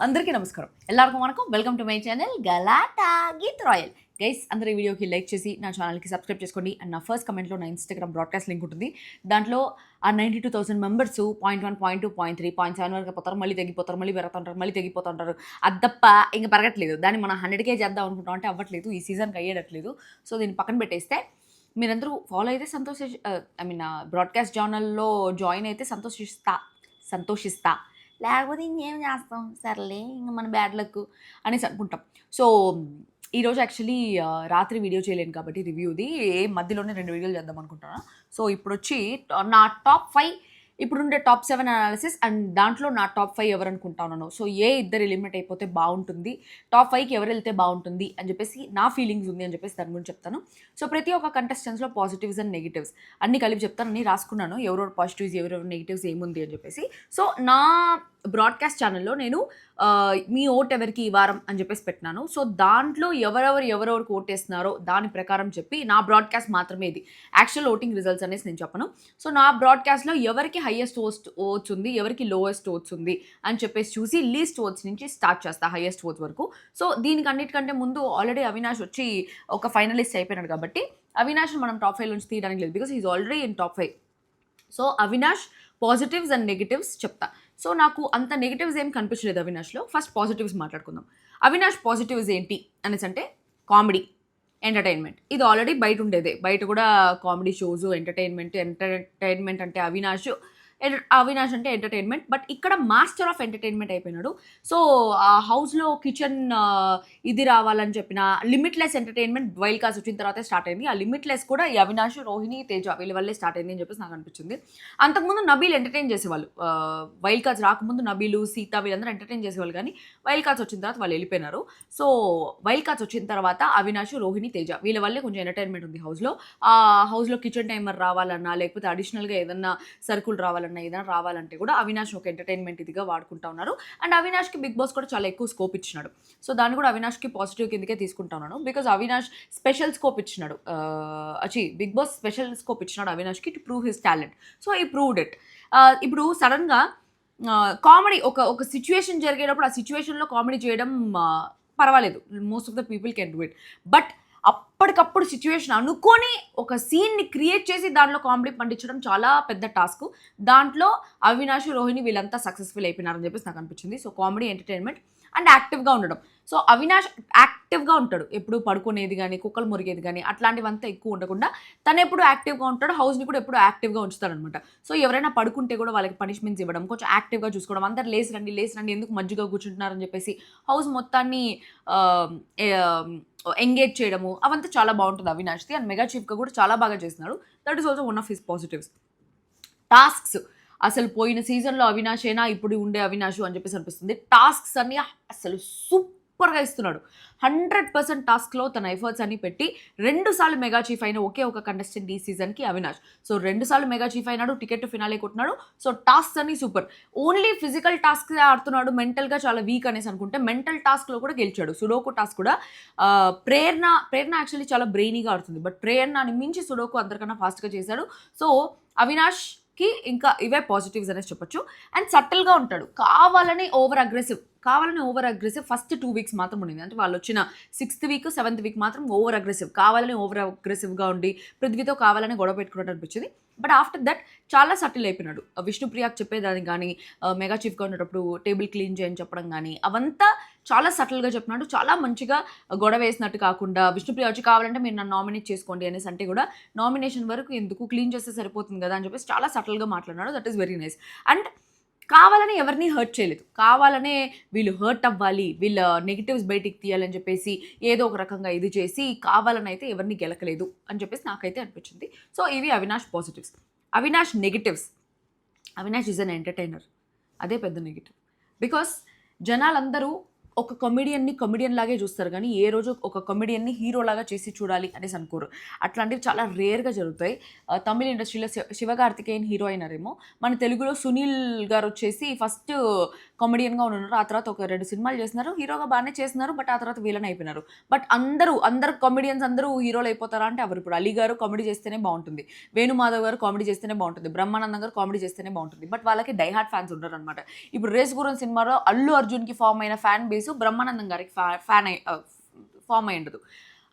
అందరికీ నమస్కారం. ఎల్లరికూ వణకం. Welcome to my channel Galatta Geeth Royal. Guys అందరూ ఈ వీడియోకి లైక్ చేసి నా ఛానల్కి సబ్స్క్రైబ్ చేసుకోండి. అండ్ నా ఫస్ట్ కమెంట్లో నా ఇన్స్టాగ్రామ్ బ్రాడ్కాస్ట్ లింక్ ఉంటుంది. దాంట్లో ఆ 92,000 మెంబర్స్ 0.1, 0.2, 0.3, 0.7 వరకు పోతారు, మళ్ళీ తగ్గిపోతారు, మళ్ళీ పెరుగుతుంటారు, మళ్ళీ తగ్గిపోతుంటారు. అది తప్ప ఇంకా పెరగట్లేదు. దాన్ని మనం 100K చేద్దాం అనుకుంటాం అంటే అవ్వట్లేదు. ఈ సీజన్కి అయ్యేటట్లేదు. సో దీన్ని పక్కన పెట్టేస్తే మీరందరూ ఫాలో అయితే బ్రాడ్కాస్ట్ ఛానల్లో జాయిన్ అయితే సంతోషిస్తా. లేకపోతే ఇంకేం చేస్తాం, సర్లే ఇంక మన బ్యాడ్ లక్ అనేసి అనుకుంటాం. సో ఈరోజు యాక్చువల్లీ రాత్రి వీడియో చేయలేను కాబట్టి రివ్యూది మధ్యలోనే 2 వీడియోలు చేద్దాం అనుకుంటున్నాను. సో ఇప్పుడు వచ్చి నా టాప్ 5 ఇప్పుడుండే టాప్ 7 అనాలిసిస్ అండ్ దాంట్లో నా టాప్ 5 ఎవరు అనుకుంటాను. సో ఇద్దరు ఎలిమినేట్ అయిపోతే బాగుంటుంది, టాప్ 5కి ఎవరు వెళ్తే బాగుంటుంది అని చెప్పేసి నా ఫీలింగ్స్ ఉంది అని చెప్పేసి దాని గురించి చెప్తాను. సో ప్రతి ఒక్క కంటెస్టెంట్స్లో పాజిటివ్స్ అండ్ నెగిటివ్స్ అన్ని కలిపి చెప్తాను. అన్ని రాసుకున్నాను, ఎవరెవరు పాజిటివ్స్ ఎవరెవరు నెగిటివ్స్ ఏముంది అని చెప్పేసి. సో నా బ్రాడ్కాస్ట్ ఛానల్లో నేను మీ ఓట్ ఎవరికి ఈ వారం అని చెప్పేసి పెట్టినాను. సో దాంట్లో ఎవరెవరికి ఓటేస్తున్నారో దాని ప్రకారం చెప్పి నా బ్రాడ్కాస్ట్ మాత్రమే ఇది, యాక్చువల్ ఓటింగ్ రిజల్ట్స్ అనేసి నేను చెప్పను. సో నా బ్రాడ్కాస్ట్లో ఎవరికి హైయెస్ట్ ఓట్స్ ఉంది, ఎవరికి లోయెస్ట్ ఓట్స్ ఉంది అని చెప్పేసి చూసి లీస్ట్ ఓట్స్ నుంచి స్టార్ట్ చేస్తా హైయెస్ట్ ఓట్స్ వరకు. సో దీనికి అన్నిటికంటే ముందు ఆల్రెడీ అవినాష్ వచ్చి ఒక ఫైనలిస్ట్ అయిపోయినాడు కాబట్టి అవినాష్ మనం టాప్ 5 నుంచి తీయడానికి లేదు, because is already in top 5. So Avinash positives and negatives చెప్తా. సో నాకు అంత నెగిటివ్స్ ఏం కనిపించలేదు అవినాష్లో. ఫస్ట్ పాజిటివ్స్ మాట్లాడుకుందాం. అవినాష్ పాజిటివ్స్ ఏంటి అనేసి అంటే కామెడీ, ఎంటర్టైన్మెంట్. ఇది ఆల్రెడీ బయట ఉండేదే, బయట కూడా కామెడీ షోస్, ఎంటర్టైన్మెంట్ అంటే అవినాష్ అంటే ఎంటర్టైన్మెంట్. బట్ ఇక్కడ మాస్టర్ ఆఫ్ ఎంటర్టైన్మెంట్ అయిపోయినాడు. సో ఆ హౌస్లో కిచెన్ ఇది రావాలని చెప్పిన లిమిట్లెస్ ఎంటర్టైన్మెంట్ వైల్డ్ కార్డ్స్ వచ్చిన తర్వాతే స్టార్ట్ అయింది. ఆ లిమిట్లెస్ కూడా ఈ అవినాష్, రోహిణి, తేజ వీళ్ళ వల్లే స్టార్ట్ అయింది అని చెప్పేసి నాకు అనిపించింది. అంతకుముందు నబీల్ ఎంటర్టైన్ చేసేవాళ్ళు, వైల్డ్ కార్డ్స్ రాకముందు నబీలు, సీత వీళ్ళందరూ ఎంటర్టైన్ చేసేవాళ్ళు. కానీ వైల్డ్ కార్డ్స్ వచ్చిన తర్వాత వాళ్ళు వెళ్ళిపోయినారు. సో వైల్డ్ కార్డ్స్ వచ్చిన తర్వాత అవినాష్, రోహిణి, తేజ వీళ్ళ వల్లే కొంచెం ఎంటర్టైన్మెంట్ ఉంది హౌస్లో. ఆ హౌస్లో కిచెన్ టైమర్ రావాలన్నా, లేకపోతే అడిషనల్గా ఏదన్నా సరుకులు రావాలన్నా, ఏదైనా రావాలంటే కూడా అవినాష్ ఒక ఎంటర్టైన్మెంట్ ఇదిగా వాడుకుంటా ఉన్నారు. అండ్ అవినాష్కి బిగ్ బాస్ కూడా చాలా ఎక్కువ స్కోప్ ఇచ్చినాడు. సో దాన్ని కూడా అవినాష్కి పాజిటివ్ కిందకే తీసుకుంటా ఉన్నాను, బికాజ్ అవినాష్ స్పెషల్ స్కోప్ ఇచ్చినాడు. బిగ్ బాస్ స్పెషల్ స్కోప్ ఇచ్చినాడు అవినాష్కి to prove his talent. So ఈ ప్రూవ్డ్ ఇట్. ఇప్పుడు సడన్గా కామెడీ ఒక సిచ్యువేషన్ జరిగేటప్పుడు ఆ సిచ్యువేషన్లో కామెడీ చేయడం పర్వాలేదు, most of the people can do it. But అప్పటికప్పుడు సిచ్యువేషన్ అనుకొని ఒక సీన్ని క్రియేట్ చేసి దాంట్లో కామెడీ పండించడం చాలా పెద్ద టాస్క్. దాంట్లో అవినాష్, రోహిణి వీళ్ళంతా సక్సెస్ఫుల్ అయిపోయినారని చెప్పేసి నాకు అనిపించింది. సో కామెడీ, ఎంటర్టైన్మెంట్ అండ్ యాక్టివ్గా ఉండడం. సో అవినాష్ యాక్టివ్గా ఉంటాడు, ఎప్పుడు పడుకునేది కానీ, కుక్కలు మురిగేది కానీ అట్లాంటివంతా ఎక్కువ ఉండకుండా తను ఎప్పుడు యాక్టివ్గా ఉంటాడు, హౌస్ని కూడా ఎప్పుడు యాక్టివ్గా ఉంచుతాడనమాట. సో ఎవరైనా పడుకుంటే కూడా వాళ్ళకి పనిష్మెంట్స్ ఇవ్వడం, కొంచెం యాక్టివ్గా చూసుకోవడం, అందరు లేచి రండి ఎందుకు మధ్యగా కూర్చుంటున్నారని చెప్పేసి హౌస్ మొత్తాన్ని ఎంగేజ్ చేయడము, అవంతా చాలా బాగుంటుంది అవినాష్ది. అండ్ మెగా చీఫ్గా కూడా చాలా బాగా చేస్తున్నాడు. That is also one of his positives. Tasks అసలు పోయిన సీజన్లో అవినాషేనా ఇప్పుడు ఉండే అవినాష్ అని చెప్పేసి అనిపిస్తుంది. టాస్క్స్ అన్ని అసలు సూపర్గా ఇస్తున్నాడు. 100% టాస్క్లో తన ఎఫర్ట్స్ అన్ని పెట్టి 2 సార్లు మెగా చీఫ్ అయిన ఒకే ఒక కంటెస్టెంట్ ఈ సీజన్కి అవినాష్. సో 2 సార్లు మెగా చీఫ్ అయినాడు, టికెట్ ఫినాలే కొట్టినాడు. సో టాస్క్స్ అన్ని సూపర్. ఓన్లీ ఫిజికల్ టాస్క్ ఆడుతున్నాడు, మెంటల్గా చాలా వీక్ అనేసి అనుకుంటే మెంటల్ టాస్క్లో కూడా గెలిచాడు. సుడోకు టాస్క్ కూడా ప్రేరణ యాక్చువల్లీ చాలా బ్రెయినీగా ఆడుతుంది, బట్ ప్రేరణని మించి సుడోకు అందరికన్నా ఫాస్ట్గా చేశాడు. సో అవినాష్కి ఇంకా ఇవే పాజిటివ్స్ అనేసి చెప్పొచ్చు. అండ్ సటిల్గా ఉంటాడు, కావాలని ఓవర్ అగ్రెసివ్ ఫస్ట్ 2 వీక్స్ మాత్రం ఉండింది. అంటే వాళ్ళు వచ్చిన 6th వీక్ 7th వీక్ మాత్రం ఓవర్ అగ్రెసివ్గా ఉండి పృథ్వీతో కావాలని గొడవ పెట్టుకున్నట్టు అనిపించింది. బట్ ఆఫ్టర్ దట్ చాలా సటిల్ అయిపోయినాడు. విష్ణుప్రియకి చెప్పేదానికి కానీ, మెగా చీఫ్గా ఉండేటప్పుడు టేబుల్ క్లీన్ చేయని చెప్పడం కానీ అవంతా చాలా సటిల్గా చెప్పినాడు. చాలా మంచిగా గొడవ వేసినట్టు కాకుండా, విష్ణుప్రియ వచ్చి కావాలంటే మీరు నన్ను నామినేట్ చేసుకోండి అనేసి అంటే కూడా నామినేషన్ వరకు ఎందుకు, క్లీన్ చేస్తే సరిపోతుంది కదా అని చెప్పేసి చాలా సటిల్గా మాట్లాడినాడు. That is very nice. And కావాలని ఎవరిని హర్ట్ చేయలేదు, కావాలనే వీళ్ళు హర్ట్ అవ్వాలి, వీళ్ళ నెగిటివ్స్ బయటికి తీయాలని చెప్పేసి ఏదో ఒక రకంగా ఇది చేసి కావాలని అయితే ఎవరిని గెలకలేదు అని చెప్పేసి నాకైతే అనిపించింది. సో ఇవి Avinash positives. Avinash negatives. Avinash is an entertainer, అదే పెద్ద నెగిటివ్. బికాస్ జనాలందరూ ఒక కమెడియన్ లాగే చూస్తారు కానీ ఏ రోజు ఒక కమెడియన్ని హీరో లాగా చేసి చూడాలి అనేసి అనుకోరు. అట్లాంటివి చాలా రేర్గా జరుగుతాయి. తమిళ ఇండస్ట్రీలో శివకార్తికేయన్ హీరో అయినారేమో, మన తెలుగులో సునీల్ గారు వచ్చేసి ఫస్ట్ కామెడియన్గా ఉన్నారు. ఆ తర్వాత ఒక 2 సినిమాలు చేస్తున్నారు, హీరోగా బాగానే చేస్తున్నారు. బట్ ఆ తర్వాత విలన్ అయిపోయినారు. బట్ అందరు కామెడియన్స్ అందరూ హీరోలు అయిపోతారా అంటే ఎవరు? ఇప్పుడు అలీ గారు కామెడీ చేస్తేనే బాగుంటుంది, వేణుమాధవ్ గారు కామెడీ చేస్తేనే బాగుంటుంది, బ్రహ్మానందం గారు కామెడీ చేస్తేనే బాగుంటుంది. బట్ వాళ్ళకి డైహార్డ్ ఫ్యాన్స్ ఉంటారు అనమాట. ఇప్పుడు రేస్ గురం సినిమాలో అల్లు అర్జున్కి ఫామ్ అయిన ఫ్యాన్ బేస్ బ్రహ్మానందం గారికి ఫామ్ అయి ఉండదు.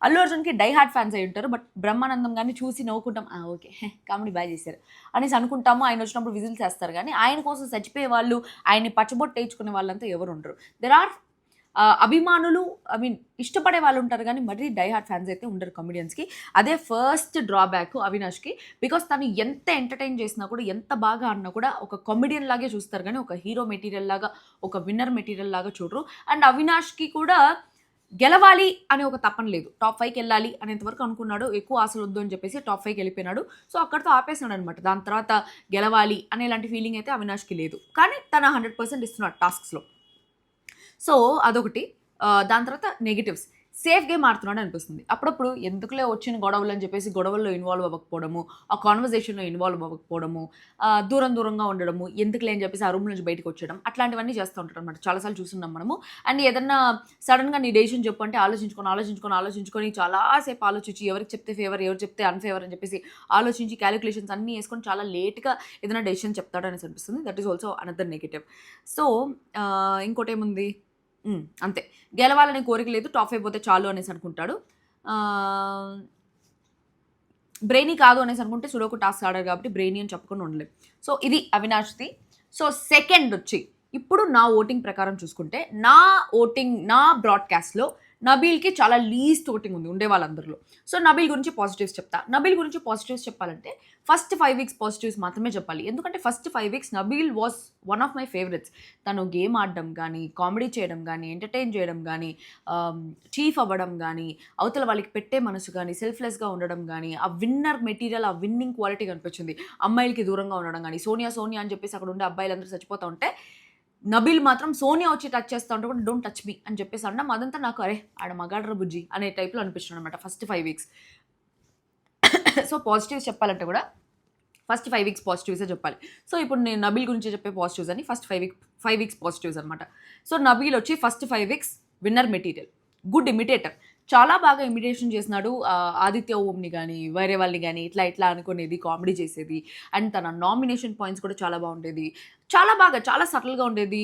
అల్లు అర్జున్కి డైహార్డ్ ఫ్యాన్స్ అయి ఉంటారు. బట్ బ్రహ్మానందం గారిని చూసి నవ్వుకుంటాం, ఓకే కామెడీ బాగా చేశారు అనేసి అనుకుంటాము. ఆయన వచ్చినప్పుడు విజిల్స్ వేస్తారు కానీ ఆయన కోసం చచ్చిపోయే వాళ్ళు, ఆయన్ని పచ్చబొట్టు వేయించుకునే వాళ్ళంతా ఎవరు ఉండరు. దెర్ ఆర్ అభిమానులు, ఇష్టపడే వాళ్ళు ఉంటారు కానీ మరీ డైహార్డ్ ఫ్యాన్స్ అయితే ఉండరు కమెడియన్స్కి. అదే ఫస్ట్ డ్రాబ్యాక్ అవినాష్కి. బికాస్ తను ఎంత ఎంటర్టైన్ చేసినా కూడా, ఎంత బాగా ఆడినా కూడా ఒక కామెడియన్ లాగే చూస్తారు కానీ ఒక హీరో మెటీరియల్ లాగా, ఒక విన్నర్ మెటీరియల్ లాగా చూడరు. అండ్ అవినాష్కి కూడా గెలవాలి అనే ఒక తపన లేదు. టాప్ 5కి వెళ్ళాలి అనేంతవరకు అనుకున్నాడు. ఎక్కువ ఆశలు వద్దు అని చెప్పేసి టాప్ 5కి వెళ్ళిపోయినాడు. సో అక్కడితో ఆపేసినాడు అనమాట. దాని తర్వాత గెలవాలి అనేలాంటి ఫీలింగ్ అయితే అవినాష్కి లేదు. కానీ తన 100% ఇస్తున్నాడు టాస్క్స్లో. సో అదొకటి. దాని తర్వాత నెగిటివ్స్. సేఫ్ గేమ్ ఆడుతున్నాడు అనిపిస్తుంది. అప్పుడప్పుడు ఎందుకులే వచ్చిన గొడవలు అని చెప్పేసి గొడవల్లో ఇన్వాల్వ్ అవ్వకపోవడము, ఆ కాన్వర్జేషన్లో ఇన్వాల్వ్ అవ్వకపోవడము, దూరంగా ఉండడము, ఎందుకులే అని చెప్పేసి ఆ రూమ్ నుంచి బయటకు వచ్చేయడం, అట్లాంటివన్నీ చేస్తూ ఉంటారు అనమాట. చాలాసార్లు చూస్తున్నాం మనము. అండ్ ఏదన్నా సడన్గా నీ డెసిషన్ చెప్పు అంటే ఆలోచించుకొని చాలాసేపు ఆలోచించి ఎవరికి చెప్తే ఫేవర్, ఎవరు చెప్తే అన్ఫేవర్ అని చెప్పేసి ఆలోచించి క్యాలిక్యులేషన్స్ అన్నీ వేసుకొని చాలా లేట్గా ఏదైనా డెసిషన్ చెప్తాడు అనేసి అనిపిస్తుంది. That is also another negative. So ఇంకోటి ఏముంది, అంతే. గెలవాలనే కోరిక లేదు, టాప్ 5 పోతే చాలు అనేసి అనుకుంటాడు. బ్రెయినీ కాదు అనేసి అనుకుంటే సుడోకు టాస్క్ ఆడారు కాబట్టి బ్రెయినీ అని చెప్పకుండా ఉండలేదు. సో ఇది అవినాష్ది. సో సెకండ్ వచ్చి ఇప్పుడు నా ఓటింగ్ ప్రకారం చూసుకుంటే, నా బ్రాడ్కాస్ట్లో నబీల్కి చాలా లీస్ట్ ఓటింగ్ ఉంది ఉండే వాళ్ళందరిలో. సో నబీల్ గురించి పాజిటివ్స్ చెప్తా. నబీల్ గురించి పాజిటివ్స్ చెప్పాలంటే ఫస్ట్ 5 వీక్స్ పాజిటివ్స్ మాత్రమే చెప్పాలి. ఎందుకంటే first 5 weeks Nabeel was one of my favourites. తను గేమ్ ఆడడం కానీ, కామెడీ చేయడం కానీ, ఎంటర్టైన్ చేయడం కానీ, చీఫ్ అవ్వడం కానీ, అవతల వాళ్ళకి పెట్టే మనసు కానీ, సెల్ఫ్లెస్గా ఉండడం కానీ, ఆ విన్నర్ మెటీరియల్, ఆ విన్నింగ్ క్వాలిటీ కనిపించింది. అమ్మాయిలకి దూరంగా ఉండడం కానీ, సోనియా అని చెప్పేసి అక్కడ ఉండే అబ్బాయిలందరూ చచ్చిపోతూ ఉంటే నబీల్ మాత్రం సోనియా వచ్చి టచ్ చేస్తూ ఉంటే కూడా డోంట్ టచ్ మీ అని చెప్పేసి అన్నాం. అదంతా నాకు అరే ఆడ మగాడ్ర బుజ్జి అనే టైప్లో అనిపించింది అనమాట ఫస్ట్ 5 వీక్స్. సో పాజిటివ్స్ చెప్పాలంటే కూడా ఫస్ట్ 5 వీక్స్ పాజిటివ్సే చెప్పాలి. సో ఇప్పుడు నేను నబీల్ గురించి చెప్పే పాజిటివ్స్ అని ఫస్ట్ 5 వీక్స్ పాజిటివ్స్ అనమాట. సో నబీల్ వచ్చి first 5 weeks winner material, good imitator, చాలా బాగా ఇమిటేషన్ చేసినాడు. ఆదిత్య ఓంని కానీ, వేరే వాళ్ళని కానీ ఇట్లా అనుకునేది, కామెడీ చేసేది. అండ్ తన నామినేషన్ పాయింట్స్ కూడా చాలా బాగుండేది. చాలా బాగా, చాలా సటిల్గా ఉండేది.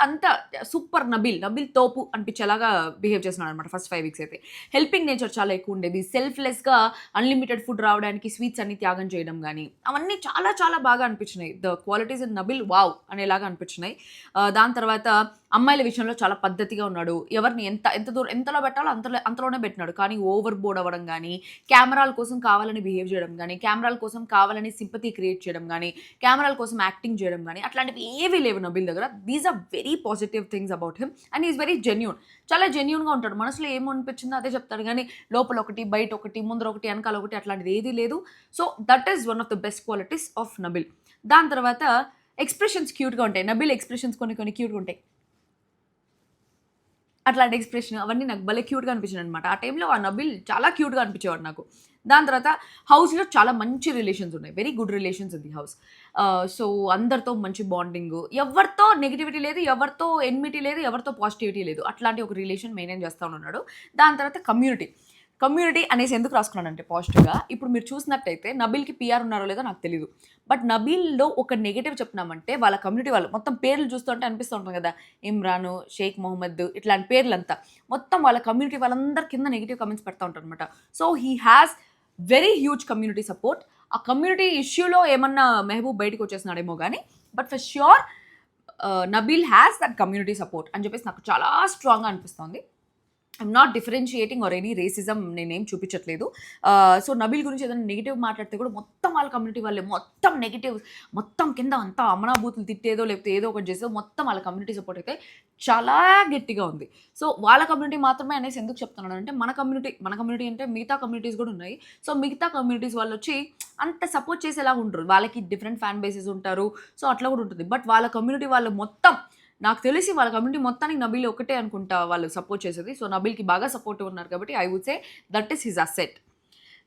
అంత సూపర్ నబీల్ తోపు అనిపించేలాగా బిహేవ్ చేస్తున్నాడు అనమాట ఫస్ట్ 5 వీక్స్ అయితే. హెల్పింగ్ నేచర్ చాలా ఎక్కువ ఉండేది. సెల్ఫ్లెస్గా అన్లిమిటెడ్ ఫుడ్ రావడానికి స్వీట్స్ అన్ని త్యాగం చేయడం కానీ, అవన్నీ చాలా చాలా బాగా అనిపించినాయి. The qualities in Nabeel wow అనేలాగా అనిపించినాయి. దాని తర్వాత అమ్మాయిల విషయంలో చాలా పద్ధతిగా ఉన్నాడు. ఎవరిని ఎంతలో పెట్టాలో అంతలోనే పెట్టినాడు. కానీ ఓవర్ బోర్డ్ అవ్వడం కానీ, కెమెరాల కోసం కావాలని బిహేవ్ చేయడం కానీ, కెమెరాల కోసం కావాలని సింపతి క్రియేట్ చేయడం కానీ, కెమెరాల కోసం యాక్టింగ్ చేయడం కానీ, అట్లాంటివి ఏవీ లేవు నబీల్ దగ్గర. These are very positive things about him. And is very genuine. చాలా జెన్యూన్గా ఉంటాడు. మనసులో ఏమనిపించిందో అదే చెప్తాడు కానీ లోపల ఒకటి, బయట ఒకటి, ముందర ఒకటి, వెనకాల ఒకటి అట్లాంటిది ఏదీ లేదు. So that is one of the best qualities of Nabeel. దాని తర్వాత ఎక్స్ప్రెషన్స్ క్యూట్గా ఉంటాయి. నబీల్ ఎక్స్ప్రెషన్స్ కొన్ని క్యూట్గా ఉంటాయి. అట్లాంటి ఎక్స్ప్రెషన్ అవన్నీ నాకు భలే క్యూట్గా అనిపించింది అనమాట. ఆ టైంలో ఆ నబీల్ చాలా క్యూట్గా అనిపించేవాడు నాకు. దాని తర్వాత హౌస్లో చాలా మంచి రిలేషన్స్ ఉన్నాయి. Very good relations in the house. So అందరితో మంచి బాండింగ్, ఎవరితో నెగిటివిటీ లేదు, ఎవరితో ఎన్మిటీ లేదు, ఎవరితో పాజిటివిటీ లేదు. అట్లాంటి ఒక రిలేషన్ మెయింటైన్ చేస్తూ ఉన్నాడు. దాని తర్వాత కమ్యూనిటీ అనేసి ఎందుకు రాసుకున్నానంటే పాజిటివ్గా, ఇప్పుడు మీరు చూసినట్టయితే నబీల్కి పిఆర్ ఉన్నారో లేదో నాకు తెలియదు. బట్ నబీల్లో ఒక నెగిటివ్ చెప్పినామంటే వాళ్ళ కమ్యూనిటీ వాళ్ళు మొత్తం పేర్లు చూస్తుంటే అనిపిస్తూ ఉంటుంది కదా, ఇమ్రాను, షేక్ మొహమ్మద్ ఇట్లాంటి పేర్లంతా మొత్తం వాళ్ళ కమ్యూనిటీ వాళ్ళందరి కింద నెగిటివ్ కమెంట్స్ పెడతా ఉంటారు అనమాట. So he has very huge community support. ఆ కమ్యూనిటీ ఇష్యూలో ఏమన్నా మెహబూబ్ బయటకు వచ్చేసినాడేమో కానీ, but for sure Nabeel has that community support అని చెప్పేసి నాకు చాలా స్ట్రాంగ్గా అనిపిస్తుంది. I'm not differentiating or any racism నేనేం చూపించట్లేదు. సో నబీల్ గురించి ఏదైనా నెగిటివ్ మాట్లాడితే కూడా మొత్తం వాళ్ళ కమ్యూనిటీ వాళ్ళే మొత్తం నెగిటివ్, మొత్తం కింద అంతా అమనాభూతులు తిట్టేదో లేకపోతే ఏదో ఒకటి చేసేదో మొత్తం వాళ్ళ కమ్యూనిటీ సపోర్ట్ అయితే చాలా గట్టిగా ఉంది. సో వాళ్ళ కమ్యూనిటీ మాత్రమే అనేసి ఎందుకు చెప్తున్నాను అంటే, మన కమ్యూనిటీ అంటే మిగతా కమ్యూనిటీస్ కూడా ఉన్నాయి. సో మిగతా కమ్యూనిటీస్ వాళ్ళు వచ్చి అంత సపోర్ట్ చేసేలాగా ఉంటారు. వాళ్ళకి డిఫరెంట్ ఫ్యాన్ బేసెస్ ఉంటారు. సో అట్లా కూడా ఉంటుంది. బట్ వాళ్ళ కమ్యూనిటీ వాళ్ళు మొత్తం నాకు తెలిసి వాళ్ళ కమ్యూనిటీ మొత్తానికి నబీల్ ఒకటే అనుకుంటా వాళ్ళు సపోర్ట్ చేసేది. సో నబీల్‌కి బాగా సపోర్టివ్ ఉన్నారు కాబట్టి I would say that is his asset.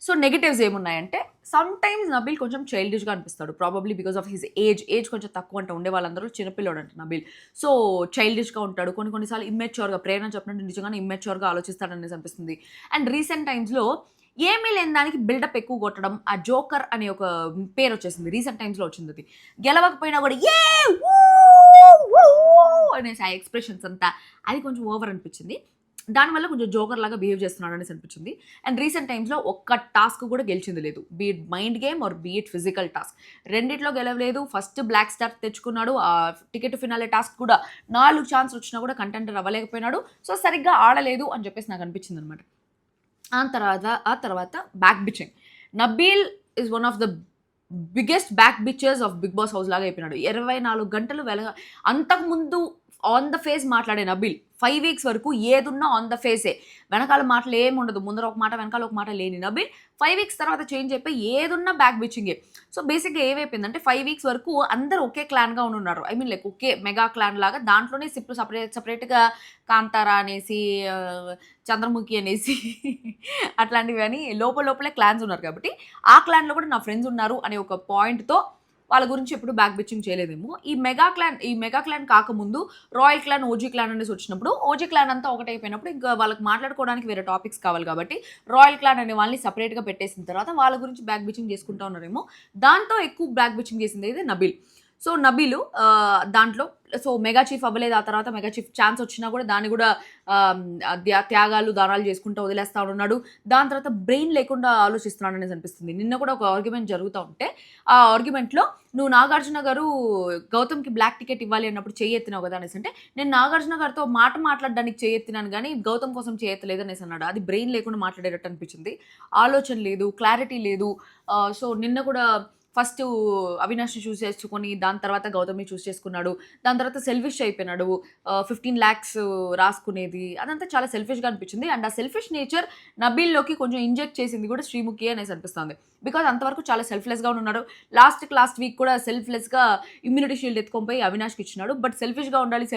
So negatives ఏమున్నాయంటే సమ్‌టైమ్స్ నబీల్ కొంచెం చైల్డిష్‌గా అనిపిస్తాడు. Probably because of his age కొంచెం తక్కువ అంట. ఉండే వాళ్ళందరూ చిన్నపిల్లోడంట నబీల్. సో చైల్డిష్‌గా ఉంటాడు. కొన్ని సార్లు ఇమ్మెచ్యూర్‌గా ప్రేరణ చెప్పినట్టు నిజంగానే ఇమ్మెచ్యూర్‌గా ఆలోచిస్తాడనేసి అనిపిస్తుంది. అండ్ రీసెంట్ టైమ్స్‌లో ఏమీ లేని దానికి బిల్డప్ ఎక్కువ కొట్టడం. ఆ జోకర్ అనే ఒక పేరొచ్చేసింది. రీసెంట్ టైమ్స్‌లో వచ్చిందది. గెలవకపోయినా కూడా యే! వూ! వూ! అనేసి ఆ ఎక్స్‌ప్రెషన్స్ అంతా అది కొంచెం ఓవర్ అనిపించింది. దానివల్ల కొంచెం జోకర్ లాగా బిహేవ్ చేస్తున్నాడు అనేసి అనిపించింది. అండ్ రీసెంట్ టైమ్స్‌లో ఒక్క టాస్క్ కూడా గెలిచింది లేదు. Be it mind game or be it physical task. రెండిట్లో గెలవలేదు. ఫస్ట్ బ్లాక్ స్టార్ తెచ్చుకున్నాడు. టికెట్ ఫినాలే టాస్క్ కూడా 4 ఛాన్స్‌లు వచ్చినా కూడా కంటెండర్ అవ్వలేకపోయినాడు. సో సరిగ్గా ఆడలేదు అని చెప్పేసి నాకు అనిపించిందనమాట. ఆ తర్వాత back bitching. Nabeel is one of the biggest back bitchers of Bigg Boss house లాగా అయిపోయినాడు. 24 గంటలు అంతకుముందు ఆన్ ద ఫేస్ మాట్లాడే నబీల్ 5 వీక్స్ వరకు ఏదున్నా ఆన్ ద ఫేసే. వెనకాల మాటలు ఏముండదు. ముందర ఒక మాట, వెనకాల ఒక మాట లేని నబీల్ 5 వీక్స్ తర్వాత చేంజ్ అయిపోయి ఏదున్నా బ్యాక్ బిచ్చింగే. సో బేసిక్‌గా ఏమైపోయిందంటే 5 వీక్స్ వరకు అందరూ ఒకే క్లాన్‌గా ఉండున్నారు. ఐ మీన్ లైక్ ఒకే మెగా క్లాన్ లాగా దాంట్లోనే సెపరేట్‌గా కాంతార అనేసి, చంద్రముఖి అనేసి అట్లాంటివి అని లోపలే క్లాన్స్ ఉన్నారు కాబట్టి, ఆ క్లాన్‌లో కూడా నా ఫ్రెండ్స్ ఉన్నారు అనే ఒక పాయింట్‌తో వాళ్ళ గురించి ఎప్పుడు బ్యాక్ బిచ్చింగ్ చేయలేదేమో. ఈ మెగా క్లాన్ కాకముందు రాయల్ క్లాన్, ఓజీ క్లాన్ అనేసి వచ్చినప్పుడు, ఓజీ క్లాన్ అంతా ఒకటైపోయినప్పుడు ఇంకా వాళ్ళకి మాట్లాడుకోవడానికి వేరే టాపిక్స్ కావాలి కాబట్టి, రాయల్ క్లాన్ అనే వాళ్ళని సెపరేట్‌గా పెట్టేసిన తర్వాత వాళ్ళ గురించి బ్యాక్ బిచ్చింగ్ చేసుకుంటా ఉన్నారేమో. దాంతో ఎక్కువ బ్యాక్ బిచ్చింగ్ చేసింది అయితే నబీల్. సో నబీలు దాంట్లో మెగా చీఫ్ అవ్వలేదు. ఆ తర్వాత మెగా చీఫ్ ఛాన్స్ వచ్చినా కూడా దాన్ని కూడా త్యాగాలు, దానాలు చేసుకుంటూ వదిలేస్తా ఉన్నాడు. దాని తర్వాత బ్రెయిన్ లేకుండా ఆలోచిస్తున్నాడు అనేసి అనిపిస్తుంది. నిన్న కూడా ఒక ఆర్గ్యుమెంట్ జరుగుతూ ఉంటే, ఆ ఆర్గ్యుమెంట్‌లో నువ్వు నాగార్జున గారు గౌతమ్‌కి బ్లాక్ టికెట్ ఇవ్వాలి అన్నప్పుడు చెయ్యెత్తినావు కదా అనేసి అంటే, నేను నాగార్జున గారితో మాట్లాడడానికి చెయ్యెత్తినాను కానీ గౌతమ్ కోసం చెయ్యెత్తలేదు అనేసి అన్నాడు. అది బ్రెయిన్ లేకుండా మాట్లాడేటట్టు అనిపించింది. ఆలోచన లేదు, క్లారిటీ లేదు. సో నిన్న కూడా ఫస్ట్ అవినాష్‌ని చూస్ చేసుకొని దాని తర్వాత గౌతమ్‌ని చూస్ చేసుకున్నాడు. దాని తర్వాత సెల్ఫిష్ అయిపోయినాడు. 15 లాక్స్ రాసుకునేది అదంతా చాలా సెల్ఫిష్‌గా అనిపించింది. అండ్ ఆ సెల్ఫిష్ నేచర్ నబీల్‌లోకి కొంచెం ఇంజెక్ట్ చేసింది కూడా శ్రీముఖి అనేసి అనిపిస్తుంది. బికాజ్ అంతవరకు చాలా సెల్ఫ్‌లెస్‌గా ఉన్నాడు. లాస్ట్ వీక్ కూడా సెల్ఫ్‌లెస్‌గా ఇమ్యూనిటీ షీల్డ్ ఎత్తుకొని పోయి అవినాష్‌కి ఇచ్చినాడు. బట్ సెల్ఫిష్‌గా ఉండాలి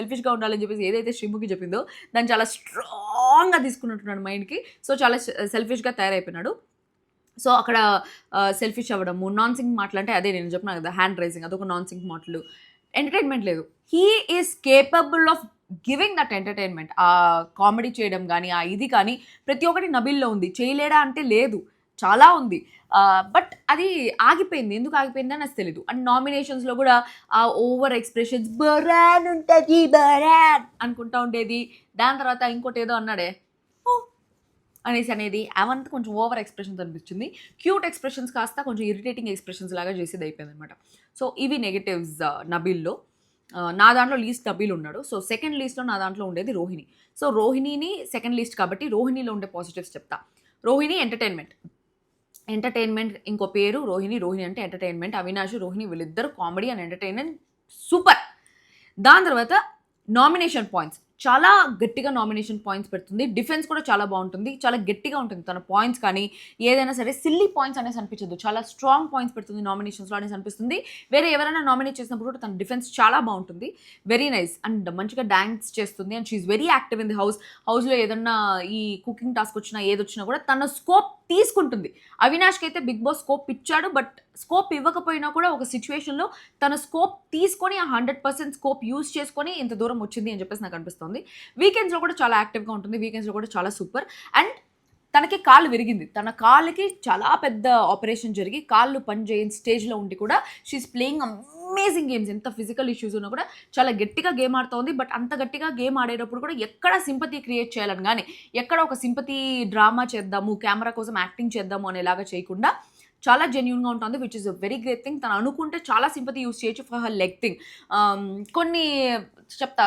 అని చెప్పేసి ఏదైతే శ్రీముఖి చెప్పిందో దాన్ని చాలా స్ట్రాంగ్‌గా తీసుకున్నట్టున్నాడు మైండ్‌కి. సో చాలా సెల్ఫిష్‌గా తయారైపోయినాడు. సో అక్కడ సెల్ఫిష్ అవ్వడము, నాన్ సింక్ మాటలు అంటే అదే నేను చెప్పినా కదా, హ్యాండ్ రైజింగ్ అదొక నాన్ సింక్ మాటలు. ఎంటర్‌టైన్‌మెంట్ లేదు. He is capable of giving that entertainment. Comedy చేయడం గానీ, ఇది కానీ ప్రతి ఒక్కటి నబీల్‌లో ఉంది. చేయలేడా అంటే లేదు. చాలా ఉంది. బట్ అది ఆగిపోయింది. ఎందుకు ఆగిపోయిందని నాకు తెలీదు. అండ్ నామినేషన్స్‌లో కూడా ఓవర్ ఎక్స్‌ప్రెషన్స్ బరాన్ ఉంటది బరాన్ అనుకుంటా ఉండేది. దాని తర్వాత ఇంకోటేదో అన్నాడే అనేది అవంతా కొంచెం ఓవర్ ఎక్స్‌ప్రెషన్స్ అనిపించింది. క్యూట్ ఎక్స్‌ప్రెషన్స్ కాస్త కొంచెం ఇరిటేటింగ్ ఎక్స్‌ప్రెషన్స్ లాగా చేసేది అయిపోయిందనమాట. సో ఇవి నెగెటివ్స్ నబీల్‌లో. నా దాంట్లో లీస్ట్ నబీల్ ఉన్నాడు. సో సెకండ్ లీస్ట్‌లో నా దాంట్లో ఉండేది రోహిణి. సో రోహిణిని సెకండ్ లీస్ట్ కాబట్టి రోహిణిలో ఉండే పాజిటివ్స్ చెప్తా. రోహిణి ఎంటర్‌టైన్‌మెంట్ ఇంకో పేరు రోహిణి. రోహిణి అంటే ఎంటర్‌టైన్‌మెంట్. అవినాష్, రోహిణి వీళ్ళిద్దరూ కామెడీ అండ్ ఎంటర్‌టైన్‌మెంట్ సూపర్. దాని తర్వాత నామినేషన్ పాయింట్స్. చాలా గట్టిగా నామినేషన్ పాయింట్స్ పెడుతుంది. డిఫెన్స్ కూడా చాలా బాగుంటుంది. చాలా గట్టిగా ఉంటుంది తన పాయింట్స్ కానీ, ఏదైనా సరే సిల్లీ పాయింట్స్ అనేసి అనిపించదు. చాలా స్ట్రాంగ్ పాయింట్స్ పెడుతుంది నామినేషన్స్‌లో అనేసి అనిపిస్తుంది. వేరే ఎవరైనా నామినేట్ చేసినప్పుడు కూడా తన డిఫెన్స్ చాలా బాగుంటుంది. Very nice. అండ్ మంచిగా డాన్స్ చేస్తుంది. And she is very active in the హౌస్‌లో ఏదన్నా ఈ కుకింగ్ టాస్క్ వచ్చినా, ఏదొచ్చినా కూడా తన స్కోప్ తీసుకుంటుంది. అవినాష్‌కి అయితే బిగ్ బాస్ స్కోప్ ఇచ్చాడు. బట్ స్కోప్ ఇవ్వకపోయినా కూడా ఒక సిచ్యువేషన్‌లో తన స్కోప్ తీసుకొని ఆ 100% స్కోప్ యూజ్ చేసుకొని ఇంత దూరం వచ్చింది అని చెప్పేసి నాకు అనిపిస్తుంది. వీకెండ్స్‌లో కూడా చాలా యాక్టివ్‌గా ఉంటుంది. వీకెండ్స్‌లో కూడా చాలా సూపర్. అండ్ తనకి కాలు విరిగింది. తన కాలుకి చాలా పెద్ద ఆపరేషన్ జరిగి కాళ్ళు పనిచేయని స్టేజ్‌లో ఉండి కూడా she is playing amazing games. ఎంత ఫిజికల్ ఇష్యూస్ ఉన్నా కూడా చాలా గట్టిగా గేమ్ ఆడుతోంది. బట్ అంత గట్టిగా గేమ్ ఆడేటప్పుడు కూడా ఎక్కడ సింపతి క్రియేట్ చేయాలని కానీ, ఎక్కడ ఒక సింపతి డ్రామా చేద్దాము, కెమెరా కోసం యాక్టింగ్ చేద్దాము అనేలాగా చేయకుండా చాలా జెన్యూన్‌గా ఉంటుంది. Which is a very great thing. తను అనుకుంటే చాలా సింపతి యూజ్ చేయొచ్చు ఫర్ హర్ లెగ్ థింగ్. కొన్ని చెప్తా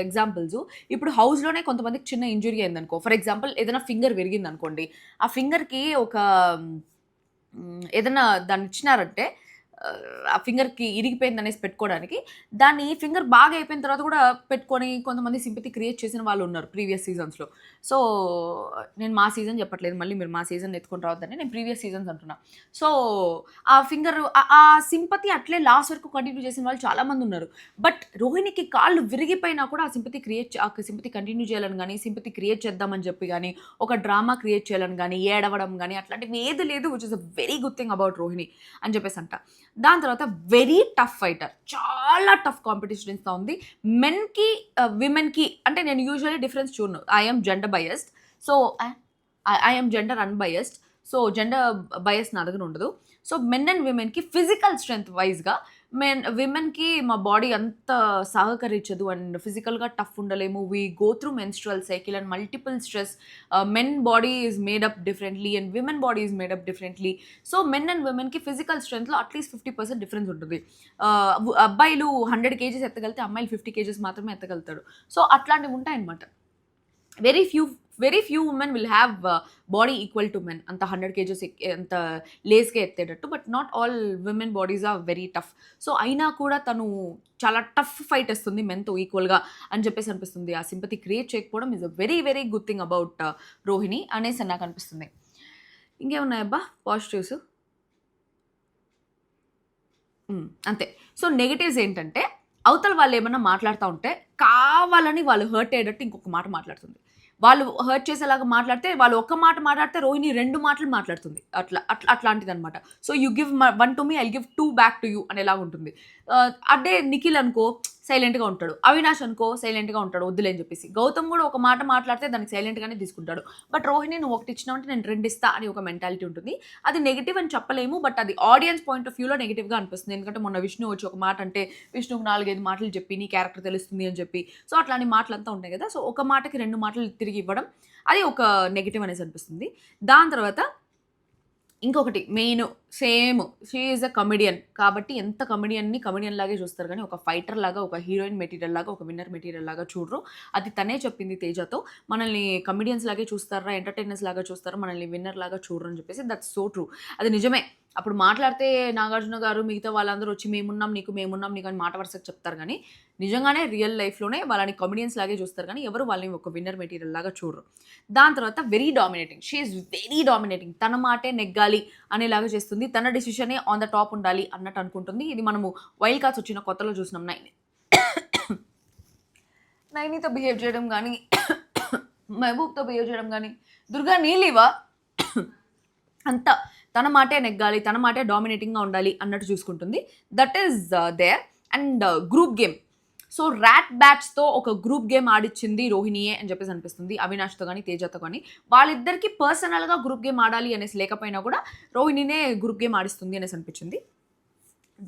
ఎగ్జాంపుల్స్. ఇప్పుడు హౌస్‌లోనే కొంతమందికి చిన్న ఇంజ్యూరీ అయిందనుకో, ఫర్ ఎగ్జాంపుల్ ఏదైనా ఫింగర్ విరిగిందనుకోండి, ఆ ఫింగర్‌కి ఒక ఏదన్నా దాన్ని ఇచ్చినారంటే ఆ ఫింగర్‌కి ఇరిగిపోయిందనేసి పెట్టుకోవడానికి. దాన్ని ఫింగర్ బాగా అయిపోయిన తర్వాత కూడా పెట్టుకొని కొంతమంది సింపతి క్రియేట్ చేసిన వాళ్ళున్నారు ప్రీవియస్ సీజన్స్‌లో. సో, నేను మా సీజన్ చెప్పట్లేదు. మళ్ళీ మీరు మా సీజన్ ఎత్తుకొని రావద్దని నేను ప్రీవియస్ సీజన్స్ అంటున్నా. సో, ఆ ఫింగర్ ఆ సింపతి అట్లే లాస్ట్ వరకు కంటిన్యూ చేసిన వాళ్ళు చాలామందున్నారు. బట్ రోహిణికి కాళ్ళు విరిగిపోయినా కూడా ఆ సింపతి కంటిన్యూ చేయాలని గాని, సింపతి క్రియేట్ చేద్దామని చెప్పి గాని, ఒక డ్రామా క్రియేట్ చేయాలని గాని, ఏడవడం గాని అట్లాంటివి ఏది లేదు. Which is a very good thing about Rohini అని చెప్పేసి అంట. దాని తర్వాత వెరీ టఫ్ ఫైటర్. చాలా టఫ్ కాంపిటీషన్ ఇస్తా ఉంది. మెన్‌కి విమెన్‌కి అంటే నేను యూజువల్లీ డిఫరెన్స్ చూడను. I am gender biased. So, I am gender unbiased. So, gender bias నా దగ్గర ఉండదు. సో, మెన్ అండ్ విమెన్‌కి ఫిజికల్ స్ట్రెంత్ వైస్‌గా విమెన్‌కి మా బాడీ అంత సహకరించదు అండ్ ఫిజికల్‌గా టఫ్ ఉండలేము. We go through menstrual cycle and multiple stress. Men body is made up differently and women body is made up differently. So, men and విమెన్‌కి physical స్ట్రెంత్‌లో అట్‌లీస్ట్ 50% డిఫరెన్స్ ఉంటుంది. అబ్బాయిలు 100 కేజీస్ ఎత్తగలిగితే అమ్మాయిలు 50 కేజీస్ మాత్రమే ఎత్తగలుగుతారు. సో, అట్లాంటివి ఉంటాయన్నమాట. Very few very few women will have body equal to men. అంత 100 కేజెస్ అంత లేస్‌గా ఎత్తేటట్టు. But not all women bodies are very tough. So, అయినా కూడా తను చాలా టఫ్ ఫైట్ ఇస్తుంది మెన్‌తో ఈక్వల్‌గా అని చెప్పేసి అనిపిస్తుంది. ఆ సింపతి క్రియేట్ చేయకపోవడం is a very very good thing about Rohini అనేసి నాకు అనిపిస్తుంది. ఇంకేమున్నాయబ్బా పాజిటివ్స్? అంతే. సో, నెగెటివ్స్ ఏంటంటే అవతల వాళ్ళేమన్నా మాట్లాడుతా ఉంటే కావాలని వాళ్ళు హర్ట్ అయ్యేటట్టు ఇంకొక మాట మాట్లాడుతుంది. వాళ్ళు హర్ట్ చేసేలాగా మాట్లాడితే వాళ్ళు ఒక్క మాట మాట్లాడితే రోహిణి 2 మాటలు మాట్లాడుతుంది. అట్లాంటిదనమాట. So, you give 1 to me, I will give 2 back to you అనేలాగుంటుంది. అదే నిఖిల్ అనుకో సైలెంట్‌గా ఉంటాడు. అవినాష్ అనుకో సైలెంట్‌గా ఉంటాడు వద్దులే అని చెప్పేసి. గౌతమ్ కూడా ఒక మాట మాట్లాడితే దానికి సైలెంట్‌గానే తీసుకుంటాడు. బట్ రోహిణి నువ్వు ఒకటి ఇచ్చినావంటే నేను 2 ఇస్తా అని ఒక మెంటాలిటీ ఉంటుంది. అది నెగెటివ్ అని చెప్పలేము. బట్ అది ఆడియన్స్ పాయింట్ ఆఫ్ వ్యూలో నెగెటివ్‌గా అనిపిస్తుంది. ఎందుకంటే మొన్న విష్ణు వచ్చి ఒక మాట అంటే విష్ణుకి 4, 5 మాటలు చెప్పి నీ క్యారెక్టర్ తెలుస్తుంది అని చెప్పి. సో, అట్లాంటి మాటలంతా ఉంటాయి కదా! సో, ఒక మాటకి 2 మాటలు తిరిగి ఇవ్వడం అది ఒక నెగెటివ్ అనేసి అనిపిస్తుంది. దాని తర్వాత ఇంకొకటి main same she is a comedian కాబట్టి ఎంత కమెడియన్ లాగే చూస్తారు కానీ ఒక ఫైటర్ లాగా, ఒక హీరోయిన్ మెటీరియల్ లాగా, ఒక విన్నర్ మెటీరియల్ లాగా చూడరు. అది తనే చెప్పింది తేజతో. మనల్ని కమెడియన్స్ లాగే చూస్తారా, ఎంటర్‌టైనర్స్ లాగా చూస్తారా, మనల్ని విన్నర్ లాగా చూడరు అని చెప్పేసి. That's so true. అది నిజమే. అప్పుడు మాట్లాడితే నాగార్జున గారు మిగతా వాళ్ళందరూ వచ్చి మేమున్నాం నీకు అని మాట వరుసకు చెప్తారు కానీ నిజంగానే రియల్ లైఫ్‌లోనే వాళ్ళని కమెడియన్స్ లాగే చూస్తారు కానీ ఎవరు వాళ్ళని ఒక విన్నర్ మెటీరియల్ లాగా చూడరు. దాని తర్వాత very dominating. She is very dominating. తన మాటే నెగ్గాలి అనేలాగా చేస్తుంది. తన డెసిషనే ఆన్ ద టాప్ ఉండాలి అన్నట్టు అనుకుంటుంది. ఇది మనము వైల్డ్ కార్డ్స్ వచ్చిన కొత్తలో చూసినాం నైనితో బిహేవ్ చేయడం కానీ మెహబూబ్‌తో బిహేవ్ చేయడం కానీ దుర్గా నీలివా అంతా తన మాటే నెగ్గాలి, తన మాటే డామినేటింగ్‌గా ఉండాలి అన్నట్టు చూసుకుంటుంది. That is there. And group game. So, rat బ్యాట్స్‌తో ఒక గ్రూప్ గేమ్ ఆడిచ్చింది రోహిణియే అని చెప్పేసి అనిపిస్తుంది. అవినాష్‌తో గాని, తేజతో గాని. వాళ్ళిద్దరికీ పర్సనల్‌గా గ్రూప్ గేమ్ ఆడాలి అనేసి లేకపోయినా కూడా రోహిణినే గ్రూప్ గేమ్ ఆడిస్తుంది అనేసి అనిపించింది.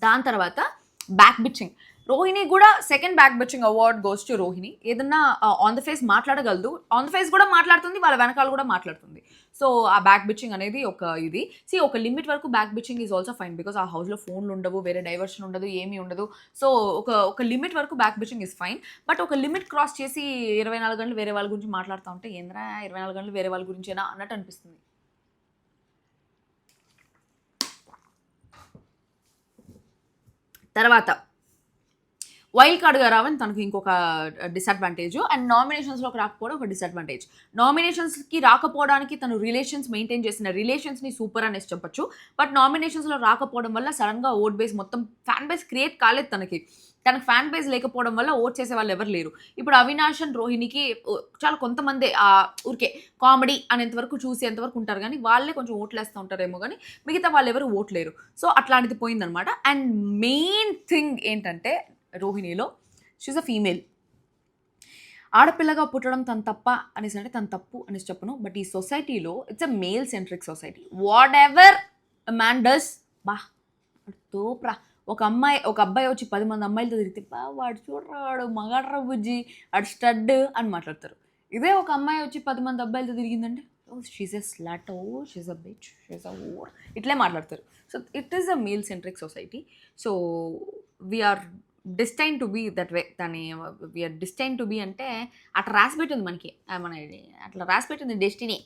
దాని తర్వాత బ్యాక్ బిచ్చింగ్. రోహిణి కూడా second back bitching award goes to Rohini. ఏదన్నా ఆన్ ద ఫేస్ మాట్లాడగలదు. ఆన్ ద ఫేస్ కూడా మాట్లాడుతుంది. వాళ్ళ వెనకాల కూడా మాట్లాడుతుంది. సో, ఆ బ్యాక్ బిచ్చింగ్ అనేది ఒక ఇది. ఒక లిమిట్ వరకు back bitching is also fine. Because ఆ హౌస్‌లో ఫోన్లు ఉండవు, వేరే డైవర్షన్ ఉండదు, ఏమీ ఉండదు. సో, ఒక లిమిట్ వరకు back bitching is fine. But ఒక లిమిట్ క్రాస్ చేసి 24 గంటలు వేరే వాళ్ళ గురించి మాట్లాడుతా ఉంటే ఏందిరా 24 గంటలు వేరే వాళ్ళ గురించేనా అన్నట్టు అనిపిస్తుంది. తర్వాత వైల్డ్ కార్డ్‌గా రావని తనకు ఇంకొక డిసడ్వాంటేజ్. అండ్ నామినేషన్స్‌లోకి రాకపోవడం ఒక డిసడ్వాంటేజ్. నామినేషన్స్‌కి రాకపోవడానికి తను రిలేషన్స్ మెయింటైన్ చేసిన రిలేషన్స్‌ని సూపర్ అనేసి చెప్పొచ్చు. బట్ నామినేషన్స్‌లో రాకపోవడం వల్ల సడెన్‌గా ఓట్ బేస్ మొత్తం ఫ్యాన్ బేస్ క్రియేట్ కాలేదు తనకి. తనకు ఫ్యాన్ బేస్ లేకపోవడం వల్ల ఓట్ చేసే వాళ్ళు ఎవరు లేరు. ఇప్పుడు అవినాష్ అండ్ రోహిణికి చాలా కొంతమందే ఊరికే కామెడీ అనేంత వరకు చూసేంత వరకు ఉంటారు కానీ వాళ్ళే కొంచెం ఓట్లేస్తూ ఉంటారేమో కానీ మిగతా వాళ్ళు ఎవరు ఓట్లేరు. సో, అట్లాంటిది పోయిందనమాట. అండ్ మెయిన్ థింగ్ ఏంటంటే రోహిణిలో షీఈ్ అ ఫీమేల్. ఆడపిల్లగా పుట్టడం తను తప్ప అనేసి అంటే తను తప్పు అనేసి చెప్పను. బట్ ఈ సొసైటీలో it's a male centric society. Whatever man does తోప్రా. ఒక అబ్బాయి వచ్చి 10 మంది అమ్మాయిలతో తిరిగితే వాడు చూడరా వాడు మగాడ్రా బుజ్జి వాడు స్టడ్ అని మాట్లాడతారు. ఇదే ఒక అమ్మాయి వచ్చి 10 మంది అబ్బాయిలతో తిరిగిందంటే she's a slut, she's a bitch, she's a or ఇట్లే మాట్లాడతారు. So, it is a male centric society. So, we are destined to be that way. దాన్ని వీఆర్ డెస్టైన్ టు బీ అంటే అట్లా రాసి పెట్టింది మనకి. మన అట్లా రాసి పెట్టింది డెస్టినీ.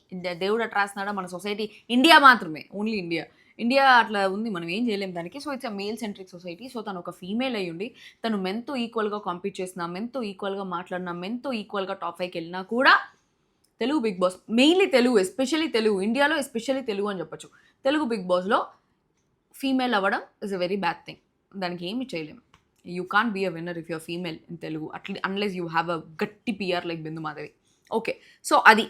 దేవుడు అట్లా రాస్తున్నాడా మన సొసైటీ ఇండియా మాత్రమే, ఓన్లీ ఇండియా. ఇండియా అట్లా ఉంది, మనం ఏం చేయలేం దానికి. So it's a male centric society. So తను ఒక ఫీమేల్ అయ్యుండి తను మెన్తో ఈక్వల్గా కాంపీట్ చేసినా, మెన్తో ఈక్వల్గా మాట్లాడినా, మెన్తో ఈక్వల్గా టాప్ 5కి వెళ్ళినా కూడా Telugu Bigg Boss, mainly Telugu, especially Telugu, ఇండియాలో ఎస్పెషల్లీ తెలుగు అని చెప్పొచ్చు, తెలుగు బిగ్ బాస్లో ఫీమేల్ అవ్వడం is a very bad thing. దానికి ఏమి చేయలేము. You can't be a winner if you're female in Telugu, unless you have a గట్టి PR like Bindu Madhavi. Okay, so అది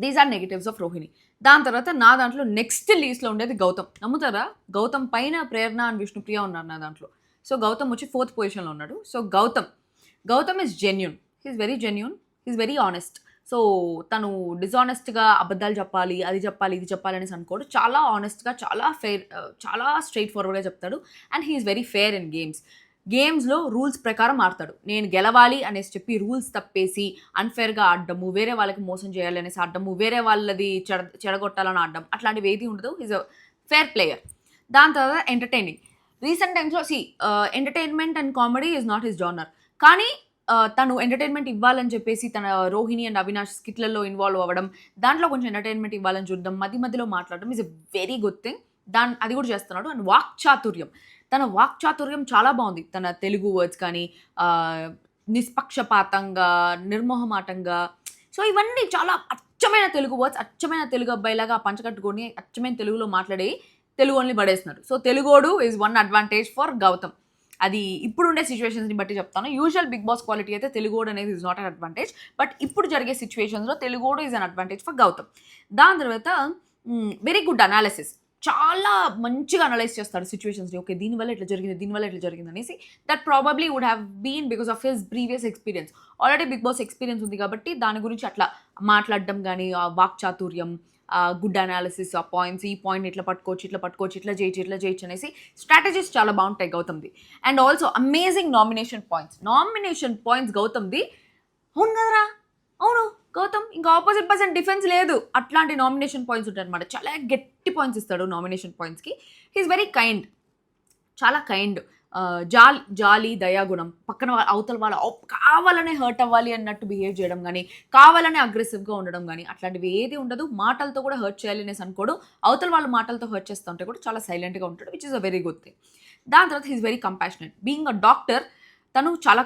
these are negatives of Rohini. దాని తర్వాత నా దాంట్లో నెక్స్ట్ లీస్ట్లో ఉండేది గౌతమ్. నమ్ముతారా, గౌతమ్ పైన ప్రేరణ అండ్ విష్ణుప్రియ ఉన్నారు నా దాంట్లో. సో గౌతమ్ వచ్చి 4th పొజిషన్లో ఉన్నాడు. So Gautham is genuine, he's very genuine, he's very honest. So తను డిజానెస్ట్గా అబద్ధాలు చెప్పాలి, అది చెప్పాలి, ఇది చెప్పాలి అనేసి అనుకోడు. చాలా ఆనెస్ట్గా, చాలా ఫెయిర్, చాలా స్ట్రైట్ ఫార్వర్డ్గా చెప్తాడు. And he's very fair in గేమ్స్లో రూల్స్ ప్రకారం ఆడతాడు. నేను గెలవాలి అనేసి చెప్పి రూల్స్ తప్పేసి అన్ఫేర్గా ఆడడము, వేరే వాళ్ళకి మోసం చేయాలి అనేసి ఆడడము, వేరే వాళ్ళది చెడగొట్టాలని ఆడడం, అట్లాంటివి ఏది ఉండదు. Is a fair player. దాని తర్వాత ఎంటర్టైనింగ్. రీసెంట్ టైమ్స్లో entertainment and comedy is not his genre. కానీ తను ఎంటర్టైన్మెంట్ ఇవ్వాలని చెప్పేసి తన రోహిణి అండ్ అవినాష్ స్కిట్లలో ఇన్వాల్వ్ అవ్వడం, దాంట్లో కొంచెం ఎంటర్టైన్మెంట్ ఇవ్వాలని చూడడం, మధ్యలో మాట్లాడడం is a very good thing. అది కూడా చేస్తున్నాడు. అండ్ తన వాక్చాతుర్యం చాలా బాగుంది. తన తెలుగు వర్డ్స్ కానీ నిష్పక్షపాతంగా, నిర్మోహమాటంగా, సో ఇవన్నీ చాలా అచ్చమైన తెలుగు వర్డ్స్, అచ్చమైన తెలుగు అబ్బాయిలాగా పంచకట్టుకొని అచ్చమైన తెలుగులో మాట్లాడి తెలుగు ఓన్లీ పడేస్తున్నాడు. సో తెలుగోడు is one advantage for Gautham. అది ఇప్పుడుండే సిచ్యువేషన్స్ని బట్టి చెప్తాను. యూజువల్ బిగ్ బాస్ క్వాలిటీ అయితే తెలుగోడు అనేది is not an advantage, but ఇప్పుడు జరిగే సిచ్యువేషన్స్లో తెలుగోడు is an advantage for Gautham. దాని తర్వాత వెరీ గుడ్ అనాలిసిస్, చాలా మంచిగా అనలైజ్ చేస్తాడు సిచ్యువేషన్స్ని. ఓకే, దీనివల్ల ఇట్లా జరిగింది అనేసి. That probably would have been because of his previous experience. Already Bigg Boss experience ఉంది కాబట్టి దాని గురించి అట్లా మాట్లాడడం కానీ, ఆ వాక్చాతుర్యం, గుడ్ అనాలిసిస్, ఆ పాయింట్స్, ఈ పాయింట్ ఇట్లా పట్టుకోవచ్చు, ఇట్లా చేయొచ్చు అనేసి స్ట్రాటజీస్ చాలా బాగుంటాయి గౌతమ్ది. And also amazing nomination points గౌతమ్ది. అవును కదరా, అవును గౌతమ్, ఇంకా ఆపోజిట్ పర్సన్ డిఫెన్స్ లేదు, అట్లాంటి నామినేషన్ పాయింట్స్ ఉంటాయి అనమాట. చాలా గట్టి పాయింట్స్ ఇస్తాడు నామినేషన్ పాయింట్స్కి. హీఈస్ వెరీ కైండ్, చాలా కైండ్, జాలి, దయాగుణం, పక్కన అవతల వాళ్ళ కావాలనే హర్ట్ అవ్వాలి అన్నట్టు బిహేవ్ చేయడం కానీ, కావాలనే అగ్రెసివ్గా ఉండడం కానీ, అట్లాంటివి ఏది ఉండదు. మాటలతో కూడా హర్ట్ చేయాలి అనేసి అనుకోడు. అవతల వాళ్ళు మాటలతో హర్ట్ చేస్తూ ఉంటే కూడా చాలా సైలెంట్గా ఉంటాడు, which is a very good thing. దాని తర్వాత he's very compassionate. Being a doctor, తను చాలా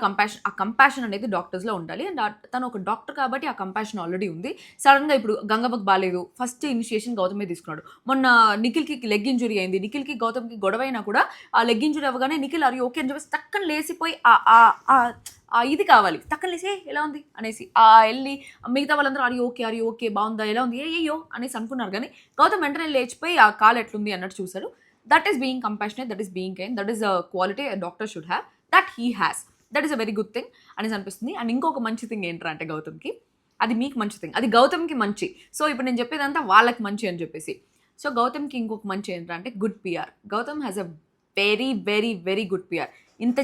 ఆ కంపాషన్ అనేది డాక్టర్స్లో ఉండాలి. అండ్ తను ఒక డాక్టర్ కాబట్టి ఆ కంపాషన్ ఆల్రెడీ ఉంది. సడన్గా ఇప్పుడు గంగవ్వకు బాగాలేదు, ఫస్ట్ ఇనిషియేషన్ గౌతమే తీసుకున్నాడు. మొన్న నిఖిల్కి లెగ్ ఇంజురీ అయింది, నిఖిల్కి గౌతమ్కి గొడవ అయినా కూడా ఆ లెగ్ ఇంజురీ అవ్వగానే నిఖిల్ అరి ఓకే అని చెప్పేసి టక్కన లేసిపోయి ఇది కావాలి, టక్కన లేసి ఎలా ఉంది అనేసి వెళ్ళి మిగతా వాళ్ళందరూ అరి ఓకే బాగుందా, ఎలా ఉంది, అయ్యో అనేసి అనుకున్నారు. కానీ గౌతమ్ వెంటనే లేచిపోయి ఆ కాలు ఎట్లుంది అన్నట్టు చూశారు. That is being compassionate, that is being kind, that is a quality a doctor should have. That he has, that is a very good thing అనేసి అనిపిస్తుంది. అండ్ ఇంకొక మంచి థింగ్ ఏంటంటే గౌతమ్కి, అది మీకు మంచి థింగ్, అది గౌతమ్కి మంచి. సో ఇప్పుడు నేను చెప్పేదంతా వాళ్ళకి మంచి అని చెప్పేసి. సో గౌతమ్కి ఇంకొక మంచి ఏంటంటే good PR. Gautham has a very very very good PR. ఇంత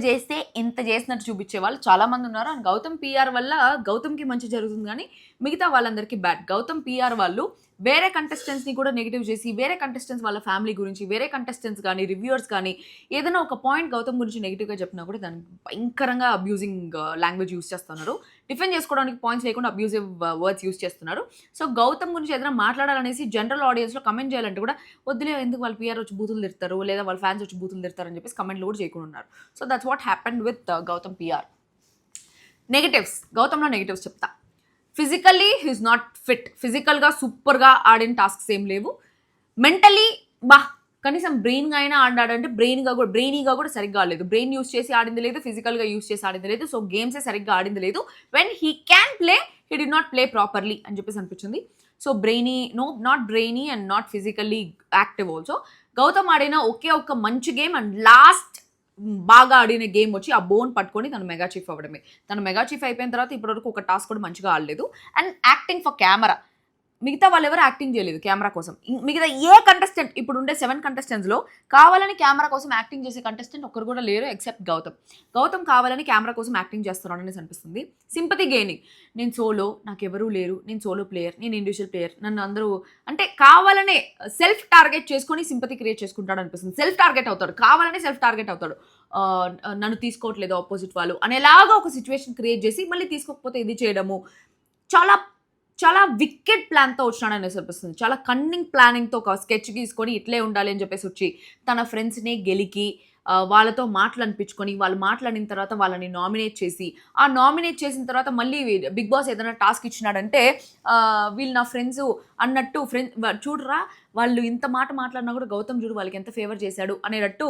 చేసినట్టు చూపించే వాళ్ళు చాలామంది ఉన్నారు. అండ్ గౌతమ్ పిఆర్ వల్ల గౌతమ్కి మంచి జరుగుతుంది కానీ మిగతా వాళ్ళందరికీ బ్యాడ్. గౌతమ్ పిఆర్ వాళ్ళు వేరే కంటెస్టెంట్స్ని కూడా నెగిటివ్ చేసి, వేరే కంటెస్టెంట్స్ వాళ్ళ ఫ్యామిలీ గురించి, వేరే కంటెస్టెంట్స్ కానీ, రివ్యూవర్స్ కానీ ఏదైనా ఒక పాయింట్ గౌతమ్ గురించి నెగిటివ్గా చెప్పినా కూడా దానికి భయంకరంగా అబ్యూజింగ్ లాంగ్వేజ్ యూస్ చేస్తున్నారు. డిఫెండ్ చేసుకోవడానికి పాయింట్స్ లేకుండా అబ్యూజివ్ వర్డ్స్ యూస్ చేస్తున్నారు. సో గౌతమ్ గురించి ఏదైనా మాట్లాడాలనేసి జనరల్ ఆడియన్స్లో కమెంట్ చేయాలంటే కూడా వద్దులే, ఎందుకు వాళ్ళ పిఆర్ వచ్చి బూతులు తిడతారు, లేదా వాళ్ళ ఫ్యాన్స్ వచ్చి బూతులు తిడతారు అని చెప్పేసి కమెంట్లు కూడా చేయకుండా ఉన్నారు. So that's what happened with Gautham PR. Negatives, గౌతమ్లో నెగటివ్స్ చెప్తా. Physically he's not fit. ఫిజికల్గా సూపర్గా ఆడిన టాస్క్స్ ఏం లేవు. మెంటలీ కనీసం బ్రెయిన్గా అయినా ఆడాడంటే బ్రెయినీగా కూడా సరిగ్గా ఆడలేదు. బ్రెయిన్ యూస్ చేసి ఆడింది లేదు, ఫిజికల్గా యూస్ చేసి ఆడింది లేదు. సో గేమ్సే సరిగ్గా ఆడింది లేదు. When he can play, he didn't play properly అని చెప్పేసి అనిపించింది. So not brainy and not physically active also. Gautham ఆడిన ఒకే ఒక్క మంచి గేమ్ అండ్ లాస్ట్ బాగా ఆడిన గేమ్ వచ్చి ఆ బోన్ పట్టుకొని తను మెగా చీఫ్ అవ్వడమే. తను మెగా చీఫ్ అయిపోయిన తర్వాత ఇప్పటివరకు ఒక టాస్క్ కూడా మంచిగా ఆడలేదు. అండ్ యాక్టింగ్ ఫర్ కెమెరా, మిగతా వాళ్ళు ఎవరు యాక్టింగ్ చేయలేదు కెమెరా కోసం. మిగతా ఏ కంటెస్టెంట్, ఇప్పుడు ఉండే 7 కంటెస్టెంట్స్లో కావాలని కెమెరా కోసం యాక్టింగ్ చేసే కంటెస్టెంట్ ఒక్కరు కూడా లేరు ఎక్సెప్ట్ గౌతమ్ కావాలని కెమెరా కోసం యాక్టింగ్ చేస్తున్నాడు అనేసి అనిపిస్తుంది. సింపతి గెయినింగ్, నేను సోలో, నాకు ఎవరూ లేరు, నేను సోలో ప్లేయర్, నేను ఇండివిజువల్ ప్లేయర్, నన్ను అందరూ అంటే కావాలనే సెల్ఫ్ టార్గెట్ చేసుకొని సింపతి క్రియేట్ చేసుకుంటాడు అనిపిస్తుంది. సెల్ఫ్ టార్గెట్ అవుతాడు, కావాలనే సెల్ఫ్ టార్గెట్ అవుతాడు. నన్ను తీసుకోవట్లేదు ఆపోజిట్ వాళ్ళు అనేలాగా ఒక సిచ్యువేషన్ క్రియేట్ చేసి మళ్ళీ తీసుకోకపోతే ఇది చేయడము. చాలా చాలా వికెట్ ప్లాన్తో వచ్చినాడు అనేసి అనిపిస్తుంది. చాలా కన్నింగ్ ప్లానింగ్తో ఒక స్కెచ్ గీసుకొని ఇట్లే ఉండాలి అని చెప్పేసి వచ్చి తన ఫ్రెండ్స్ని గెలికి వాళ్ళతో మాటలనిపించుకొని వాళ్ళు మాట్లాడిన తర్వాత వాళ్ళని నామినేట్ చేసి ఆ నామినేట్ చేసిన తర్వాత మళ్ళీ బిగ్ బాస్ ఏదైనా టాస్క్ ఇచ్చినాడంటే వీళ్ళు నా ఫ్రెండ్స్ అన్నట్టు చూడరా వాళ్ళు ఇంత మాట మాట్లాడినా కూడా గౌతమ్ చూడు వాళ్ళకి ఎంత ఫేవర్ చేశాడు అనేటట్టు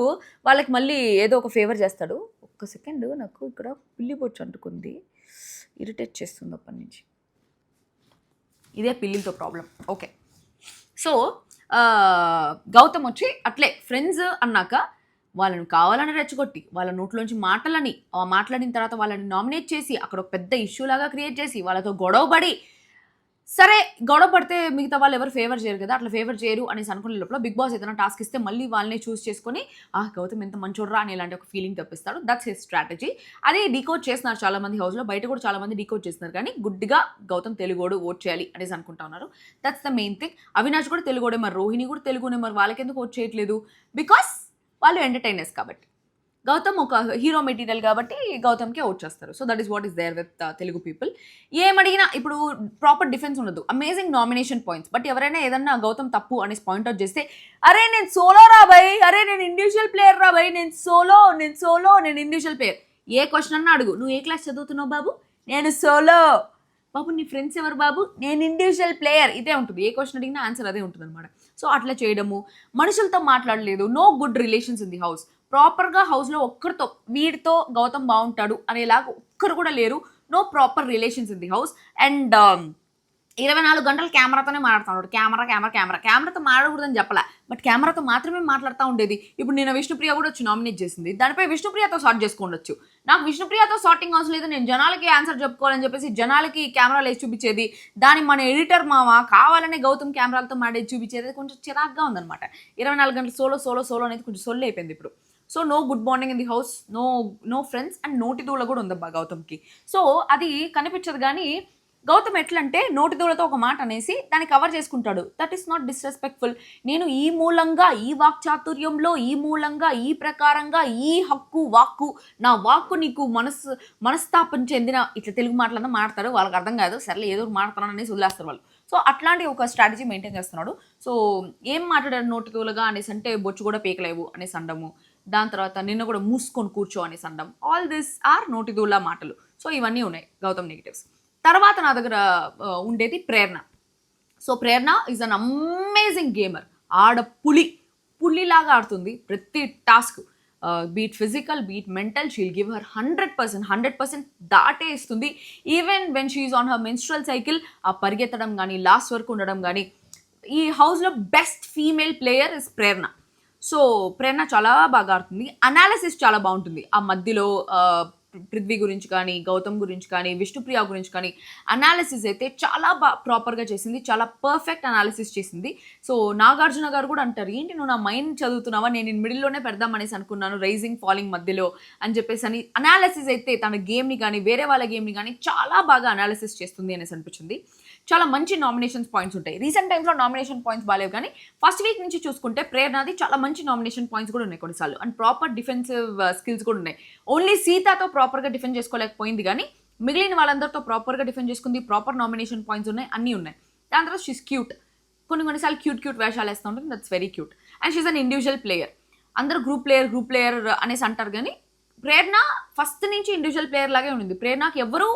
వాళ్ళకి మళ్ళీ ఏదో ఒక ఫేవర్ చేస్తాడు. ఒక్క సెకండ్, నాకు ఇక్కడ పిల్లి పొచ్చు అంటుకుంది, ఇరిటేట్ చేస్తుంది అప్పటి నుంచి. ఇదే పిల్లితో ప్రాబ్లం. ఓకే, సో గౌతమ్ వచ్చి అట్లే ఫ్రెండ్స్ అన్నాక వాళ్ళని కావాలని రెచ్చగొట్టి వాళ్ళ నోట్లోంచి మాటలని మాట్లాడిన తర్వాత వాళ్ళని నామినేట్ చేసి అక్కడ ఒక పెద్ద ఇష్యూ లాగా క్రియేట్ చేసి వాళ్ళతో గొడవపడి, సరే గొడవ పడితే మిగతా వాళ్ళు ఎవరు ఫేవర్ చేయరు కదా, అట్లా ఫేవర్ చేయరు అనేసి అనుకునే లోపల బిగ్ బాస్ ఏదైనా టాస్క్ ఇస్తే మళ్ళీ వాళ్ళని చూస్ చేసుకొని గౌతమ్ ఎంత మంచోడ్రా అని ఇలాంటి ఒక ఫీలింగ్ తెప్పిస్తాడు. That's his strategy. అది డీకోడ్ చేస్తున్నారు చాలా మంది హౌస్లో, బయట కూడా చాలా మంది డీకోడ్ చేస్తున్నారు. కానీ గుడ్డిగా గౌతమ్ తెలుగోడు ఓట్ చేయాలి అనేసి అనుకుంటా ఉన్నారు. That's the main thing. Avinash కూడా తెలుగోడే, మరి రోహిణి కూడా తెలుగునే, మరి వాళ్ళకి ఎందుకు ఓట్ చేయట్లేదు? బికాస్ వాళ్ళు ఎంటర్టైనర్స్ కాబట్టి, గౌతమ్ ఒక హీరో మెటీరియల్ కాబట్టి గౌతమ్కే ఓట్ చేస్తారు. So that is what is there with Telugu people. ఏమడిగినా ఇప్పుడు ప్రాపర్ డిఫెన్స్ ఉండదు, అమేజింగ్ నామినేషన్ పాయింట్స్. బట్ ఎవరైనా ఏదన్నా గౌతమ్ తప్పు అనేసి పాయింట్అవుట్ చేస్తే, అరే నేను సోలో రా భయ్, అరే నేను ఇండివిజువల్ ప్లేయర్ రా భయ్, నేను సోలో నేను ఇండివిజువల్ ప్లేయర్. ఏ క్వశ్చన్ అన్నా అడుగు, నువ్వు ఏ క్లాస్ చదువుతున్నావు బాబు, నేను సోలో. బాబు నీ ఫ్రెండ్స్ ఎవరు బాబు, నేను ఇండివిజువల్ ప్లేయర్. ఇదే ఉంటుంది, ఏ క్వశ్చన్ అడిగినా ఆన్సర్ అదే ఉంటుంది అనమాట. సో అట్లా చేయడము, మనుషులతో మాట్లాడలేదు, no good relations in the house. ప్రాపర్గా హౌస్లో ఒక్కరితో వీడితో గౌతమ్ బాగుంటాడు అనేలాగా ఒక్కరు కూడా లేరు. No proper relations in the house. And 24 గంటలు కెమెరాతోనే మాట్లాడుతున్నాడు. కెమెరాతో మాట్లాడకూడదని చెప్పలే, బట్ కెమెరాతో మాత్రమే మాట్లాడుతూ ఉండేది. ఇప్పుడు నేను విష్ణుప్రియ కూడా వచ్చి నామినేట్ చేసింది, దానిపై విష్ణుప్రియతో సార్ట్ చేసుకోవచ్చు. నాకు విష్ణుప్రియతో సార్టింగ్ అవసరం లేదు, నేను జనాలకి ఆన్సర్ చెప్పుకోవాలని చెప్పేసి జనాలకి కెమెరాలు వేసి చూపించేది. దాని మన ఎడిటర్ మామ కావాలనే గౌతమ్ కెమెరాలతో మాడేది చూపించేది కొంచెం చిరాగ్గా ఉందన్నమాట. 24 గంటలు సోలో అనేది కొంచెం సొల్లు అయిపోయింది ఇప్పుడు. So no good bonding in the house, no friends, and నోటి దూల కూడా ఉందబ్బా గౌతమ్కి. సో అది కనిపించదు. కానీ గౌతమ్ ఎట్లంటే నోటి దూలతో ఒక మాట అనేసి దాన్ని కవర్ చేసుకుంటాడు. That is not disrespectful. నేను ఈ మూలంగా, ఈ వాక్చాతుర్యంలో, ఈ మూలంగా, ఈ ప్రకారంగా, ఈ వాక్కు నా వాక్కు నీకు మనస్తాపం చెందిన ఇట్లా తెలుగు మాటలన్నా మాడతారు. వాళ్ళకి అర్థం కాదు, సర్లే ఏదో మాడతాను అనేసి వదిలేస్తారు వాళ్ళు. సో అట్లాంటి ఒక స్ట్రాటజీ మెయింటైన్ చేస్తున్నాడు. సో ఏం మాట్లాడారు నోటి దూలగా అనేసి అంటే, బొచ్చు కూడా పీకలేవు అనేసి అనడము, దాని తర్వాత నిన్న కూడా మూసుకొని కూర్చో అనేసి అనడం, ఆల్ దిస్ ఆర్ నోటి దూల మాటలు. సో ఇవన్నీ ఉన్నాయి గౌతమ్ నెగిటివ్స్. తర్వాత నా దగ్గర ఉండేది Prerana. So Prerana is an amazing gamer. పులిలాగా ఆడుతుంది ప్రతి task, be it physical, be it mental. She'll give her 100% దాటే ఇస్తుంది. Even when she is on her menstrual cycle, ఆ పరిగెత్తడం కానీ, లాస్ట్ వరకు ఉండడం కానీ. ఈ హౌస్లో best female player is Prerana. So Prerana చాలా బాగా ఆడుతుంది. అనాలిసిస్ చాలా బాగుంటుంది. ఆ మధ్యలో పృథ్వీ గురించి కానీ, గౌతమ్ గురించి కానీ, విష్ణుప్రియ గురించి కానీ అనాలిసిస్ అయితే చాలా ప్రాపర్గా చేసింది. చాలా పర్ఫెక్ట్ అనాలిసిస్ చేసింది. సో నాగార్జున గారు కూడా అంటారు, ఏంటి నువ్వు నా మైండ్ చదువుతున్నావా, నేను మిడిల్లోనే పెడదామనేసి అనుకున్నాను రైజింగ్ ఫాలింగ్ మధ్యలో అని చెప్పేసి అని. అనాలిసిస్ అయితే తన గేమ్ని కానీ వేరే వాళ్ళ గేమ్ని కానీ చాలా బాగా అనాలిసిస్ చేస్తుంది అనేసి అనిపించింది. చాలా మంచి నామినేషన్స్ పాయింట్స్ ఉంటాయి. రీసెంట్ టైమ్స్లో నామినేషన్ పాయింట్స్ బాగాలేవు, కానీ ఫస్ట్ వీక్ నుంచి చూసుకుంటే ప్రేరణది చాలా మంచి నామినేషన్ పాయింట్స్ కూడా ఉన్నాయి కొన్నిసార్లు. అండ్ ప్రాపర్ డిఫెన్సివ్ స్కిల్స్ కూడా ఉన్నాయి. ఓన్లీ సీతాతో ప్రాపర్గా డిఫెండ్ చేసుకోలేకపోయింది, కానీ మిగిలిన వాళ్ళందరితో ప్రాపర్గా డిఫెండ్ చేసుకుంది. ప్రాపర్ నామినేషన్ పాయింట్స్ ఉన్నాయి, అన్నీ ఉన్నాయి. దాని తర్వాత షీస్ క్యూట్. కొన్నిసార్లు క్యూట్ వేషాలు వేస్తూ ఉంటుంది. That's very cute. And she's an individual player. అందరూ గ్రూప్ ప్లేయర్ అనేసి అంటారు, కానీ ప్రేరణ ఫస్ట్ నుంచి ఇండివిజువల్ ప్లేయర్ లాగే ఉంది. ప్రేరణకి ఎవరు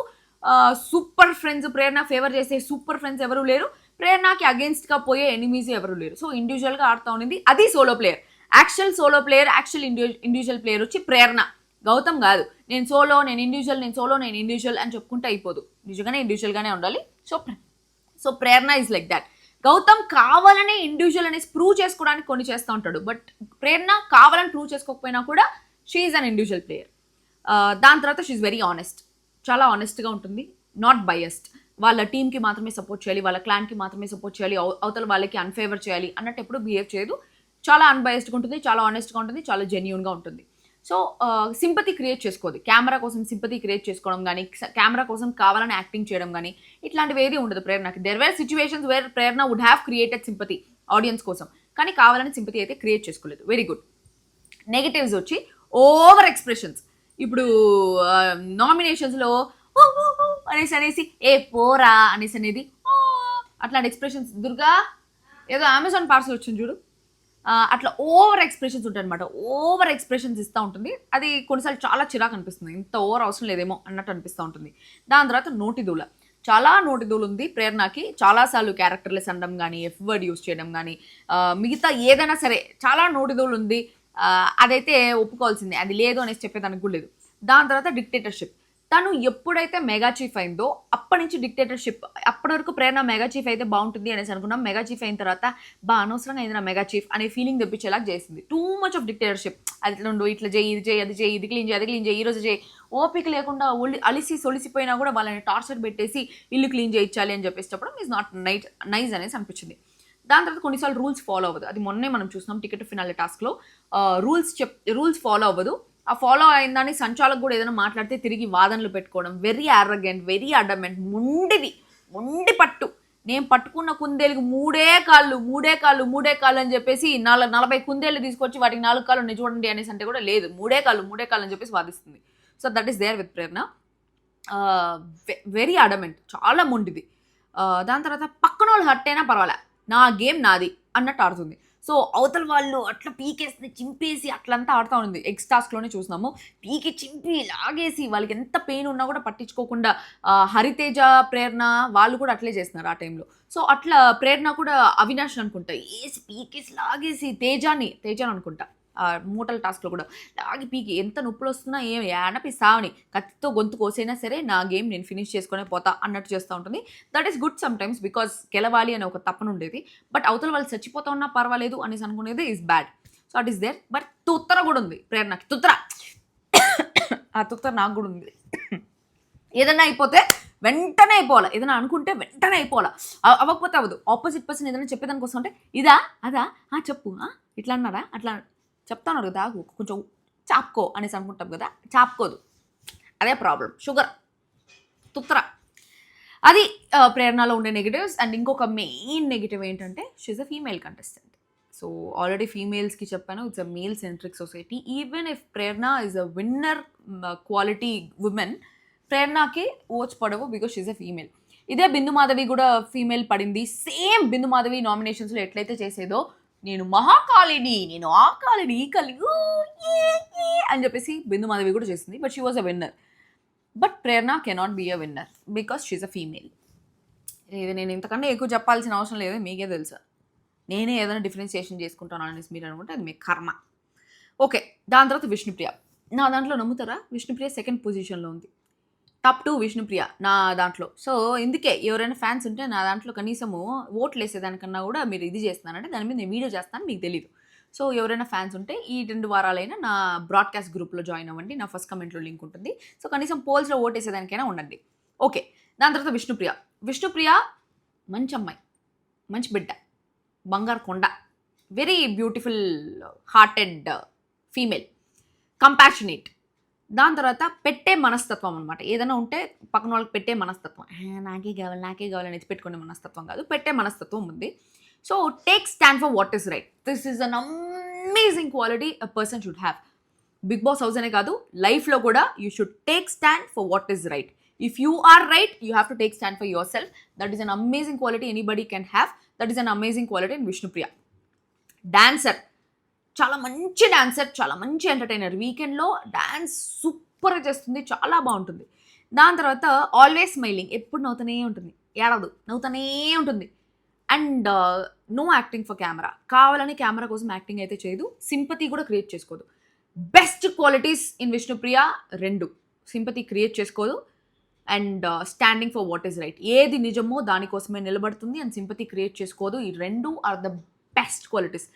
సూపర్ ఫ్రెండ్స్, ప్రేరణ ఫేవర్ చేసే సూపర్ ఫ్రెండ్స్ ఎవరు లేరు. ప్రేరణకి అగేన్స్ట్గా పోయే ఎనిమీస్ ఎవరు లేరు. సో ఇండివిజువల్గా ఆడుతూ ఉండింది. అది solo player. Actual solo player, actual individual player వచ్చి ప్రేరణ, గౌతమ్ కాదు. నేను సోలో, నేను ఇండివిజువల్ అని చెప్పుకుంటే అయిపోదు. నిజంగానే ఇండివిజువల్గానే ఉండాలి. So Prerana is like that. Gautham కావాలనే ఇండివిజువల్ అనేసి ప్రూవ్ చేసుకోవడానికి కొన్ని చేస్తూ ఉంటాడు. బట్ ప్రేరణ కావాలని ప్రూవ్ చేసుకోకపోయినా కూడా she is an individual player. దాని తర్వాత షీ ఈజ్ వెరీ ఆనెస్ట్. చాలా ఆనెస్ట్గా ఉంటుంది, నాట్ బయస్డ్. వాళ్ళ టీంకి మాత్రమే సపోర్ట్ చేయాలి, వాళ్ళ క్లాన్కి మాత్రమే సపోర్ట్ చేయాలి, అవతల వాళ్ళకి అన్ఫేవర్ చేయాలి అన్నట్టు ఎప్పుడు బిహేవ్ చేయదు. చాలా అన్బయస్డ్గా ఉంటుంది, చాలా ఆనెస్ట్గా ఉంటుంది, చాలా జెన్యూన్గా ఉంటుంది. సో సింపతి క్రియేట్ చేసుకోదు. కెమెరా కోసం సింపతి క్రియేట్ చేసుకోవడం కానీ, కెమెరా కోసం కావాలని యాక్టింగ్ చేయడం కానీ ఇట్లాంటివి ఏది ఉండదు ప్రేరణకి. There were situations where Prerana would have created sympathy audience కోసం, కానీ కావాలని సింపతి అయితే క్రియేట్ చేసుకోలేదు. Very good. నెగటివ్స్ వచ్చి ఓవర్ ఎక్స్ప్రెషన్స్. ఇప్పుడు నామినేషన్స్లో అనేసి ఏ పోరా అనేసి అనేది అట్లాంటి ఎక్స్ప్రెషన్స్ దుర్గా ఏదో అమెజాన్ పార్సల్ వచ్చింది చూడు, అట్లా ఓవర్ ఎక్స్ప్రెషన్స్ ఉంటాయి అనమాట. ఓవర్ ఎక్స్ప్రెషన్స్ ఇస్తూ ఉంటుంది. అది కొన్నిసార్లు చాలా చిరాకు అనిపిస్తుంది, ఇంత ఓవర్ అవసరం లేదేమో అన్నట్టు అనిపిస్తూ ఉంటుంది. దాని తర్వాత నోటిదూల, చాలా నోటిదూలు ఉంది ప్రేరణకి. చాలాసార్లు క్యారెక్టర్లెస్ అనడం కానీ, ఎఫ్ వర్డ్ యూస్ చేయడం కానీ, మిగతా ఏదైనా సరే చాలా నోటిదూలు ఉంది. అదైతే ఒప్పుకోవాల్సిందే, అది లేదు అనేసి చెప్పేదానికి కూడా లేదు. దాని తర్వాత డిక్టేటర్షిప్. తను ఎప్పుడైతే మెగా చీఫ్ అయిందో అప్పటి నుంచి డిక్టేటర్షిప్. అప్పటి వరకు ప్రేరణ మెగా చీఫ్ అయితే బాగుంటుంది అనేసి అనుకున్నాం. మెగా చీఫ్ అయిన తర్వాత అనవసరంగా అయింది నా మెగా చీఫ్ అనే ఫీలింగ్ తెప్పించేలా చేసింది. Too much of dictatorship. అది ఇట్లా చేయి, ఇది చేయి, అది చేయి, ఇది క్లీన్ చేయి, అది క్లీన్ చేయి, ఈ రోజు చేయి, ఓపిక లేకుండా అలిసి సొలిసిపోయినా కూడా వాళ్ళని టార్చర్ పెట్టేసి ఇల్లు క్లీన్ చేయించాలి అని చెప్పేటప్పుడు ఈజ్ నాట్ నైస్ అనేసి అనిపించింది. దాని తర్వాత కొన్నిసార్లు రూల్స్ ఫాలో అవ్వదు. అది మొన్నే మనం చూసినాం టికెట్ ఫినాలే టాస్క్లో. రూల్స్ ఫాలో అవ్వదు. ఆ ఫాలో అయిందని సంచాలకు కూడా ఏదైనా మాట్లాడితే తిరిగి వాదనలు పెట్టుకోవడం. వెరీ ఆరగెంట్, వెరీ అడమెంట్, మొండి పట్టు. నేను పట్టుకున్న కుందేలుకి మూడే కాళ్ళు అని చెప్పేసి 40 కుందేళ్ళు తీసుకొచ్చి వాటికి 4 కాళ్ళు ఉన్నాయి చూడండి అనేసి అంటే కూడా లేదు, మూడే కాళ్ళు అని చెప్పేసి వాదిస్తుంది. So that is there with Prerana. Very adamant, చాలా మొండిది. దాని తర్వాత పక్కన వాళ్ళు హర్ట్ అయినా పర్వాలే, నా గేమ్ నాది అన్నట్టు ఆడుతుంది. సో అవతల వాళ్ళు అట్లా పీకేసి చింపేసి అట్లంతా ఆడుతూ ఉంది. ఎక్స్ టాస్క్లోనే చూసినాము. పీకి చింపి లాగేసి వాళ్ళకి ఎంత పెయిన్ ఉన్నా కూడా పట్టించుకోకుండా హరితేజ, ప్రేరణ వాళ్ళు కూడా అట్లే చేస్తున్నారు ఆ టైంలో. సో అట్లా ప్రేరణ కూడా అవినాష్ అనుకుంటా వేసి పీకేసి లాగేసి తేజాని అనుకుంటా మూటల టాస్క్లో కూడా లాగి పీకి ఎంత నొప్పులు వస్తున్నా ఏం ఏనపి సావని కత్తితో గొంతు కోసైనా సరే నా గేమ్ నేను ఫినిష్ చేసుకునే పోతా అన్నట్టు చేస్తూ ఉంటుంది. That is good some times, because గెలవాలి అనే ఒక తప్పన ఉండేది. బట్ అవతల వాళ్ళు చచ్చిపోతా ఉన్నా పర్వాలేదు అనేసి అనుకునేది is bad. So at is there. But తుత్తర కూడా ఉంది ప్రేరణకి, ఆ తుత్తర నాకు కూడా ఉంది. ఏదన్నా అయిపోతే వెంటనే అయిపోవాలి, ఏదైనా అనుకుంటే వెంటనే అయిపోవాలి, అవ్వకపోతే అవ్వదు. ఆపోజిట్ పర్సన్ ఏదైనా చెప్పేదానికి వస్తుంటే ఇదా అదా చెప్పు, ఇట్లా అన్నారా అట్లా చెప్తాను కదా, కొంచెం చాపుకో అనేసి అనుకుంటాం కదా, చాపుకోదు. అదే ప్రాబ్లం. షుగర్, తుత్తర. అది ప్రేరణలో ఉండే నెగిటివ్స్. అండ్ ఇంకొక మెయిన్ నెగిటివ్ ఏంటంటే she's a female contestant. So already ఫీమేల్స్కి చెప్పాను, it's a male centric society. Even if Prerana is a winner quality women, ప్రేరణకి ఓట్స్ పడవు బికాస్ షీఈ్ అ ఫీమేల్. ఇదే బిందు మాధవి కూడా ఫీమేల్ పడింది. సేమ్ బిందు మాధవి నామినేషన్స్లో ఎట్లయితే చేసేదో, నేను మహాకాళిని, నేను ఆ కాళిని, ఈ కాళి అని చెప్పేసి బిందు మాధవి కూడా చేసింది. But she was a winner. But Prerana cannot be a winner because she's a female. ఇది నేను ఇంతకన్నా ఎక్కువ చెప్పాల్సిన అవసరం లేదు, మీకే తెలుసా. నేనే ఏదైనా డిఫరెన్సియేషన్ చేసుకుంటాను అనేసి మీరు అనుకుంటే అది మీ కర్మ. ఓకే, దాని తర్వాత విష్ణుప్రియ. నా దాంట్లో నమ్ముతారా, విష్ణుప్రియ సెకండ్ పొజిషన్లో ఉంది. టాప్ 2 విష్ణుప్రియ నా దాంట్లో. సో ఇందుకే ఎవరైనా ఫ్యాన్స్ ఉంటే నా దాంట్లో కనీసము ఓట్లు వేసేదానికన్నా కూడా మీరు ఇది చేస్తున్నారంటే దాని మీద నేను వీడియో చేస్తాను, మీకు తెలీదు. సో ఎవరైనా ఫ్యాన్స్ ఉంటే ఈ 2 వారాలైనా నా బ్రాడ్కాస్ట్ గ్రూప్లో జాయిన్ అవ్వండి. నా ఫస్ట్ కమెంట్లో లింక్ ఉంటుంది. సో కనీసం పోల్స్లో ఓట్ వేసేదానికైనా ఉండండి. ఓకే, దాని తర్వాత విష్ణుప్రియ మంచి అమ్మాయి, మంచి బిడ్డ, బంగారు కొండ, very beautiful hearted female, compassionate. దాని తర్వాత పెట్టే మనస్తత్వం అనమాట. ఏదైనా ఉంటే పక్కన వాళ్ళకి పెట్టే మనస్తత్వం, నాకే కావాలి అనేది పెట్టుకునే మనస్తత్వం కాదు, పెట్టే మనస్తత్వం ఉంది. So take stand for what is right. This is an amazing quality a person should have. Bigg Boss house అనే కాదు, లైఫ్లో కూడా you should take stand for what is right. If you are right, you have to take stand for yourself. That is an amazing quality anybody can have. That is an amazing quality in Vishnupriya. Dancer, చాలా మంచి dancer, చాలా మంచి entertainer. వీకెండ్లో dance సూపర్గా చేస్తుంది, చాలా బాగుంటుంది. దాని తర్వాత ఆల్వేస్ స్మైలింగ్, ఎప్పుడు నవ్వుతూనే ఉంటుంది, ఏడవదు, నవ్వుతూనే ఉంటుంది. And no acting for camera, కావాలని కెమెరా కోసం యాక్టింగ్ అయితే చేయదు. సింపతి కూడా క్రియేట్ చేసుకోదు. Best qualities in Vishnupriya 2. Sympathy create చేసుకోదు and standing for what is right. ఏది నిజమో దానికోసమే నిలబడుతుంది అండ్ సింపతి క్రియేట్ చేసుకోదు. ఈ 2 are the best qualities.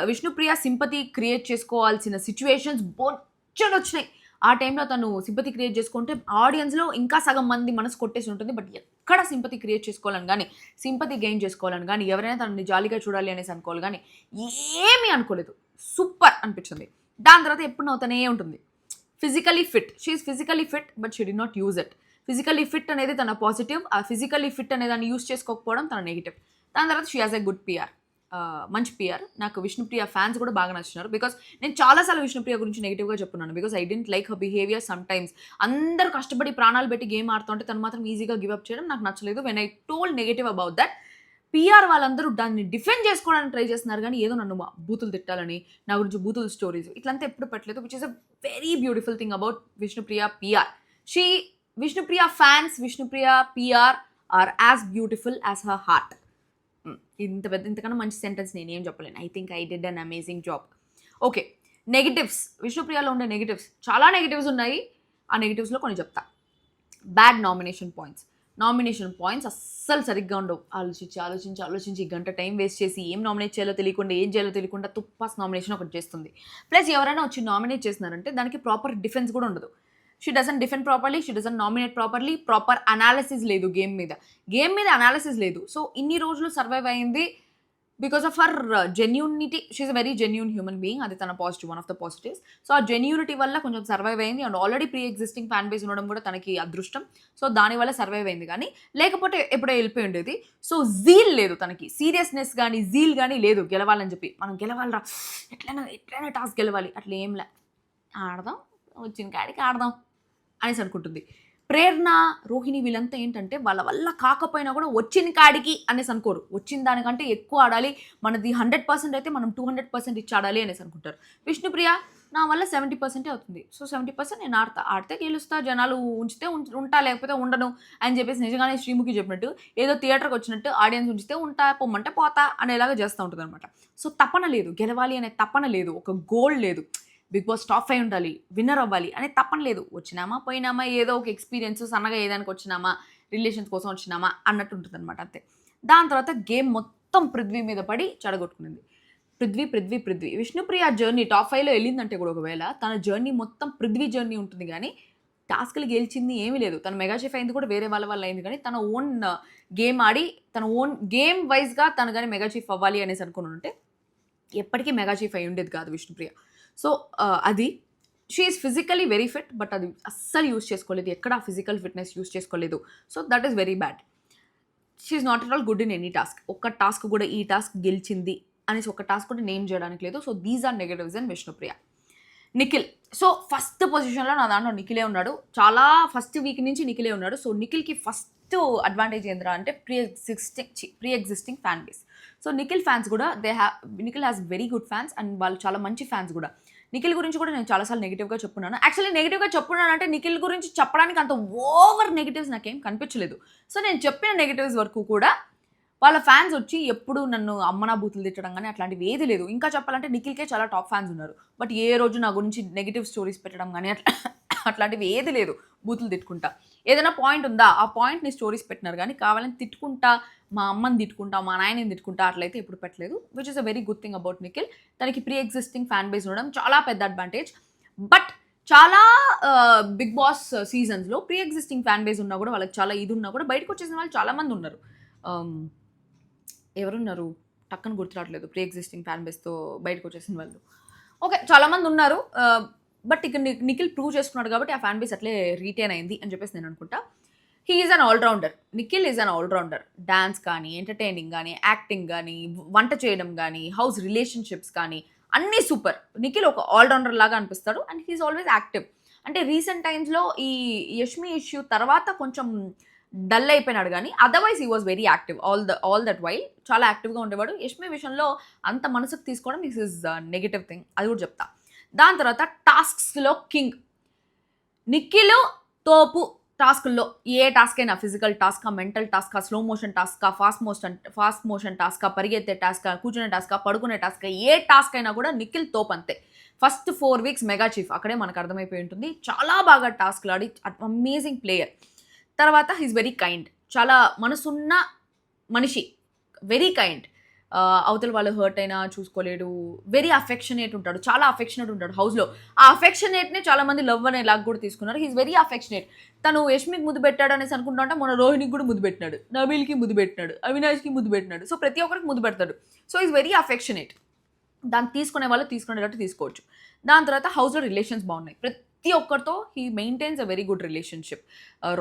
Vishnupriya sympathy create చేసుకోవాల్సిన సిచ్యువేషన్స్ బొచ్చడు వచ్చినాయి. ఆ టైంలో తను సింపతి క్రియేట్ చేసుకుంటే ఆడియన్స్లో ఇంకా సగం మంది మనసు కొట్టేసి ఉంటుంది. బట్ ఎక్కడ సింపతి క్రియేట్ చేసుకోవాలని కానీ, సింపతి గెయిన్ చేసుకోవాలని కానీ, ఎవరైనా తనని జాలీగా చూడాలి అనేసి అనుకోవాలి కానీ ఏమీ అనుకోలేదు. సూపర్ అనిపించింది. దాని తర్వాత ఎప్పుడు నవ్వుతూనే ఉంటుంది. Physically fit, she's physically fit but she didn't use it. Physically fit అనేది తన పాజిటివ్, ఆ ఫిజికలీ ఫిట్ అనే దాన్ని యూజ్ చేసుకోకపోవడం తన నెగిటివ్. దాని తర్వాత she has a good PR, మంచి పిఆర్. నాకు విష్ణుప్రియ ఫ్యాన్స్ కూడా బాగా నచ్చినారు. బికాస్ నేను చాలాసార్లు విష్ణుప్రియ గురించి నెగిటివ్గా చెప్పున్నాను. Because I don't like her behaviour. Sometimes అందరూ కష్టపడి ప్రాణాలు పెట్టి గేమ్ ఆడుతుంటే తను మాత్రం ఈజీగా గివ్ అప్ చేయడం నాకు నచ్చలేదు. When I told negative about that, PR వాళ్ళందరూ దాన్ని డిఫెండ్ చేసుకోవడానికి ట్రై చేస్తున్నారు కానీ ఏదో నన్ను బూతులు తిట్టాలని, నా గురించి బూతులు స్టోరీస్ ఇట్లంతా ఎప్పుడు పెట్టలేదు, which is a very beautiful thing about Vishnupriya PR. Vishnupriya fans, Vishnupriya PR are as beautiful as her heart. ఇంతకన్నా మంచి సెంటెన్స్ నేనేం చెప్పలేను. I think I did an amazing job. Okay, negatives. విష్ణుప్రియలో ఉండే నెగిటివ్స్, చాలా నెగిటివ్స్ ఉన్నాయి. ఆ నెగిటివ్స్లో కొన్ని చెప్తా. బ్యాడ్ నామినేషన్ పాయింట్స్ అస్సలు సరిగ్గా ఉండవు. ఆలోచించి గంట టైం వేస్ట్ చేసి ఏం నామినేట్ చేయాలో తెలియకుండా, ఏం చేయాలో తెలియకుండా తుప్పాస్ నామినేషన్ ఒకటి చేస్తుంది. ప్లస్ ఎవరైనా వచ్చి నామినేట్ చేస్తున్నారంటే దానికి ప్రాపర్ డిఫెన్స్ కూడా ఉండదు. She doesn't defend properly, she doesn't nominate properly, proper analysis లేదు గేమ్ మీద అనాలిసిస్ లేదు. సో ఇన్ని రోజులు సర్వైవ్ అయింది because of her genuinity. She's a very genuine human being, అది తన positive, one of the positives. So ఆ జెన్యూనిటీ వల్ల కొంచెం సర్వైవ్ అయింది. And already pre existing fan base ఉండడం కూడా తనకి అదృష్టం. సో దానివల్ల సర్వైవ్ అయింది. కానీ లేకపోతే ఎప్పుడో వెళ్ళిపోయి ఉండేది. సో జీల్ లేదు తనకి, సీరియస్నెస్ కానీ జీల్ కానీ లేదు గెలవాలని చెప్పి. మనం గెలవాలరా, ఎట్లయినా టాస్క్ గెలవాలి, అట్లా ఏంలే, ఆడదాం, వచ్చిన కాడికి ఆడదాం అనేసి అనుకుంటుంది. ప్రేరణ, రోహిణి వీళ్ళంతా ఏంటంటే వాళ్ళ వల్ల కాకపోయినా కూడా వచ్చిన కాడికి అనేసి అనుకోరు. వచ్చిన దానికంటే ఎక్కువ ఆడాలి, మనది 100% అయితే మనం 200% ఇచ్చి ఆడాలి అనేసి అనుకుంటారు. విష్ణుప్రియ, నా వల్ల 70% అవుతుంది, సో 70% నేను ఆడితే గెలుస్తా, జనాలు ఉంచితే ఉంటా, లేకపోతే ఉండను అని చెప్పేసి నిజంగానే శ్రీముఖి చెప్పినట్టు ఏదో థియేటర్కి వచ్చినట్టు ఆడియన్స్ ఉంచితే ఉంటా, పొమ్మంటే పోతా అనేలాగా చేస్తూ ఉంటుంది అనమాట. సో తపన లేదు, గెలవాలి అనే తపన లేదు, ఒక గోల్ లేదు, బిగ్ బాస్ టాప్ 5 ఉండాలి, విన్నర్ అవ్వాలి అనే తప్పన లేదు. వచ్చినామా పోయినామా, ఏదో ఒక ఎక్స్పీరియన్స్, సన్నగా ఏదానికి వచ్చినామా, రిలేషన్స్ కోసం వచ్చినామా అన్నట్టు ఉంటుంది అనమాట, అంతే. దాని తర్వాత గేమ్ మొత్తం పృథ్వీ మీద పడి చెడగొట్టుకునింది. పృథ్వీ విష్ణుప్రియ జర్నీ టాప్ 5లో వెళ్ళిందంటే కూడా ఒకవేళ తన జర్నీ మొత్తం పృథ్వీ జర్నీ ఉంటుంది. కానీ టాస్క్లు గెలిచింది ఏమీ లేదు. తను మెగా షెఫ్ అయింది కూడా వేరే వాళ్ళ వల్ల అయింది. కానీ తన ఓన్ గేమ్ ఆడి, తన ఓన్ గేమ్ వైజ్గా తను కానీ మెగా చీఫ్ అవ్వాలి అనేసి అనుకుని ఉంటే ఎప్పటికీ మెగా చీఫ్ అయి ఉండేది కాదు విష్ణుప్రియ. సో అది she is physically very fit, but అది అస్సలు యూస్ చేసుకోలేదు, ఎక్కడ ఫిజికల్ ఫిట్నెస్ యూస్ చేసుకోలేదు. So that is very bad. She is not at all good in any task. ఒక్క టాస్క్ కూడా ఈ టాస్క్ గెలిచింది అనేసి ఒక టాస్క్ కూడా నేమ్ చేయడానికి లేదు. So these are negatives in Vishnupriya. Nikhil, so first పొజిషన్లో నా దాంట్లో నిఖిలే ఉన్నాడు. చాలా ఫస్ట్ వీక్ నుంచి నిఖిలే ఉన్నాడు. సో నిఖిల్కి ఫస్ట్ అడ్వాంటేజ్ ఏంద్రా అంటే pre existing fan base. So Nikhil fans కూడా Nikhil has very good fans and వాళ్ళు చాలా మంచి ఫ్యాన్స్ కూడా. నిఖిల్ గురించి కూడా నేను చాలాసార్లు నెగిటివ్గా చెప్పున్నాను. యాక్చువల్లీ నెగిటివ్గా చెప్పున్నాను అంటే నిఖిల్ గురించి చెప్పడానికి అంత ఓవర్ నెగిటివ్స్ నాకేం కనిపించలేదు. సో నేను చెప్పిన నెగిటివ్స్ వరకు కూడా వాళ్ళ ఫ్యాన్స్ వచ్చి ఎప్పుడు నన్ను అమ్మనా బూతులు తిట్టడం కానీ అట్లాంటివి ఏది లేదు. ఇంకా చెప్పాలంటే నిఖిల్కే చాలా టాప్ ఫ్యాన్స్ ఉన్నారు. బట్ ఏ రోజు నా గురించి నెగిటివ్ స్టోరీస్ పెట్టడం కానీ అట్లాంటివి ఏది లేదు. బూతులు తిట్టుకుంటా, ఏదైనా పాయింట్ ఉందా ఆ పాయింట్ని స్టోరీస్ పెట్టినారు. కానీ కావాలని తిట్టుకుంటా, మా అమ్మని తిట్టుకుంటా, మా నాయనని తిట్టుకుంటా అట్లయితే ఎప్పుడు పెట్టలేదు. Which is a very good thing about Nikhil. తనకి ప్రీ ఎగ్జిస్టింగ్ ఫ్యాన్ బేస్ ఉండడం చాలా పెద్ద అడ్వాంటేజ్. బట్ చాలా బిగ్ బాస్ సీజన్స్లో ప్రీ ఎగ్జిస్టింగ్ ఫ్యాన్ బేస్ ఉన్నా కూడా, వాళ్ళకి చాలా ఇది ఉన్నా కూడా బయటకు వచ్చేసిన వాళ్ళు చాలామంది ఉన్నారు. ఎవరున్నారు టక్కన గుర్తురావట్లేదు ప్రీ ఎగ్జిస్టింగ్ ఫ్యాన్ బేస్తో బయటకు వచ్చేసిన వాళ్ళు. ఓకే, చాలామంది ఉన్నారు. బట్ ఇక నిఖిల్ ప్రూవ్ చేసుకున్నాడు కాబట్టి ఆ ఫ్యాన్ బేస్ అట్లే రీటైన్ అయింది అని చెప్పేసి నేను అనుకుంటా. He is an allrounder. Nikhil is an allrounder. Dance కానీ, ఎంటర్టైనింగ్ కానీ, యాక్టింగ్ కానీ, వంట చేయడం కానీ, హౌస్ రిలేషన్షిప్స్ కానీ అన్నీ సూపర్. నిఖిల్ ఒక ఆల్రౌండర్ లాగా అనిపిస్తాడు అండ్ హీఈస్ ఆల్వేస్ యాక్టివ్. అంటే రీసెంట్ టైమ్స్లో ఈ యష్మి ఇష్యూ తర్వాత కొంచెం డల్ అయిపోయినాడు. కానీ otherwise he was very active all that while. చాలా యాక్టివ్గా ఉండేవాడు. యష్మి విషయంలో అంత మనసుకు తీసుకోవడం దిస్ ఇస్ నెగిటివ్ థింగ్, అది కూడా చెప్తా. దాని తర్వాత టాస్క్స్లో కింగ్ నిఖిల్ తోపు. టాస్క్లో ఏ టాస్క్ అయినా, ఫిజికల్ టాస్కా, మెంటల్ టాస్కా, స్లో మోషన్ టాస్కా, ఫాస్ట్ మోషన్ టాస్కా, పరిగెత్తే టాస్కా, కూర్చునే టాస్కా, పడుకునే టాస్కా, ఏ టాస్క్ అయినా కూడా నిఖిల్ తోపు అంతే. ఫస్ట్ 4 వీక్స్ మెగా చీఫ్, అక్కడే మనకు అర్థమైపోయి ఉంటుంది. చాలా బాగా టాస్క్లు ఆడి అమేజింగ్ ప్లేయర్. తర్వాత హీస్ వెరీ కైండ్, చాలా మనసున్న మనిషి, వెరీ కైండ్. అవతల వాళ్ళు హర్ట్ అయినా చూసుకోలేడు. వెరీ అఫెక్షనేట్ ఉంటాడు, చాలా అఫెక్షనేట్ ఉంటాడు హౌస్లో. ఆ అఫెక్షనేట్నే చాలా మంది లవ్ అనే లాగా కూడా తీసుకున్నారు. He's very affectionate. తను యష్మికి ముద్దు పెట్టాడు అనేసి అనుకుంటా, మొన్న రోహిణికి కూడా ముద్దు పెట్టినాడు, నబీల్కి ముద్దు పెట్టినాడు, అవినాష్కి ముద్దు పెట్టినాడు. సో ప్రతి ఒక్కరికి ముద్దు పెడతాడు. So is very affectionate. దాన్ని తీసుకునే వాళ్ళు తీసుకునేటట్టు తీసుకోవచ్చు. దాని తర్వాత హౌస్లో రిలేషన్స్ బాగున్నాయి. ప్రతి ఒక్కరితో he maintains a very good relationship.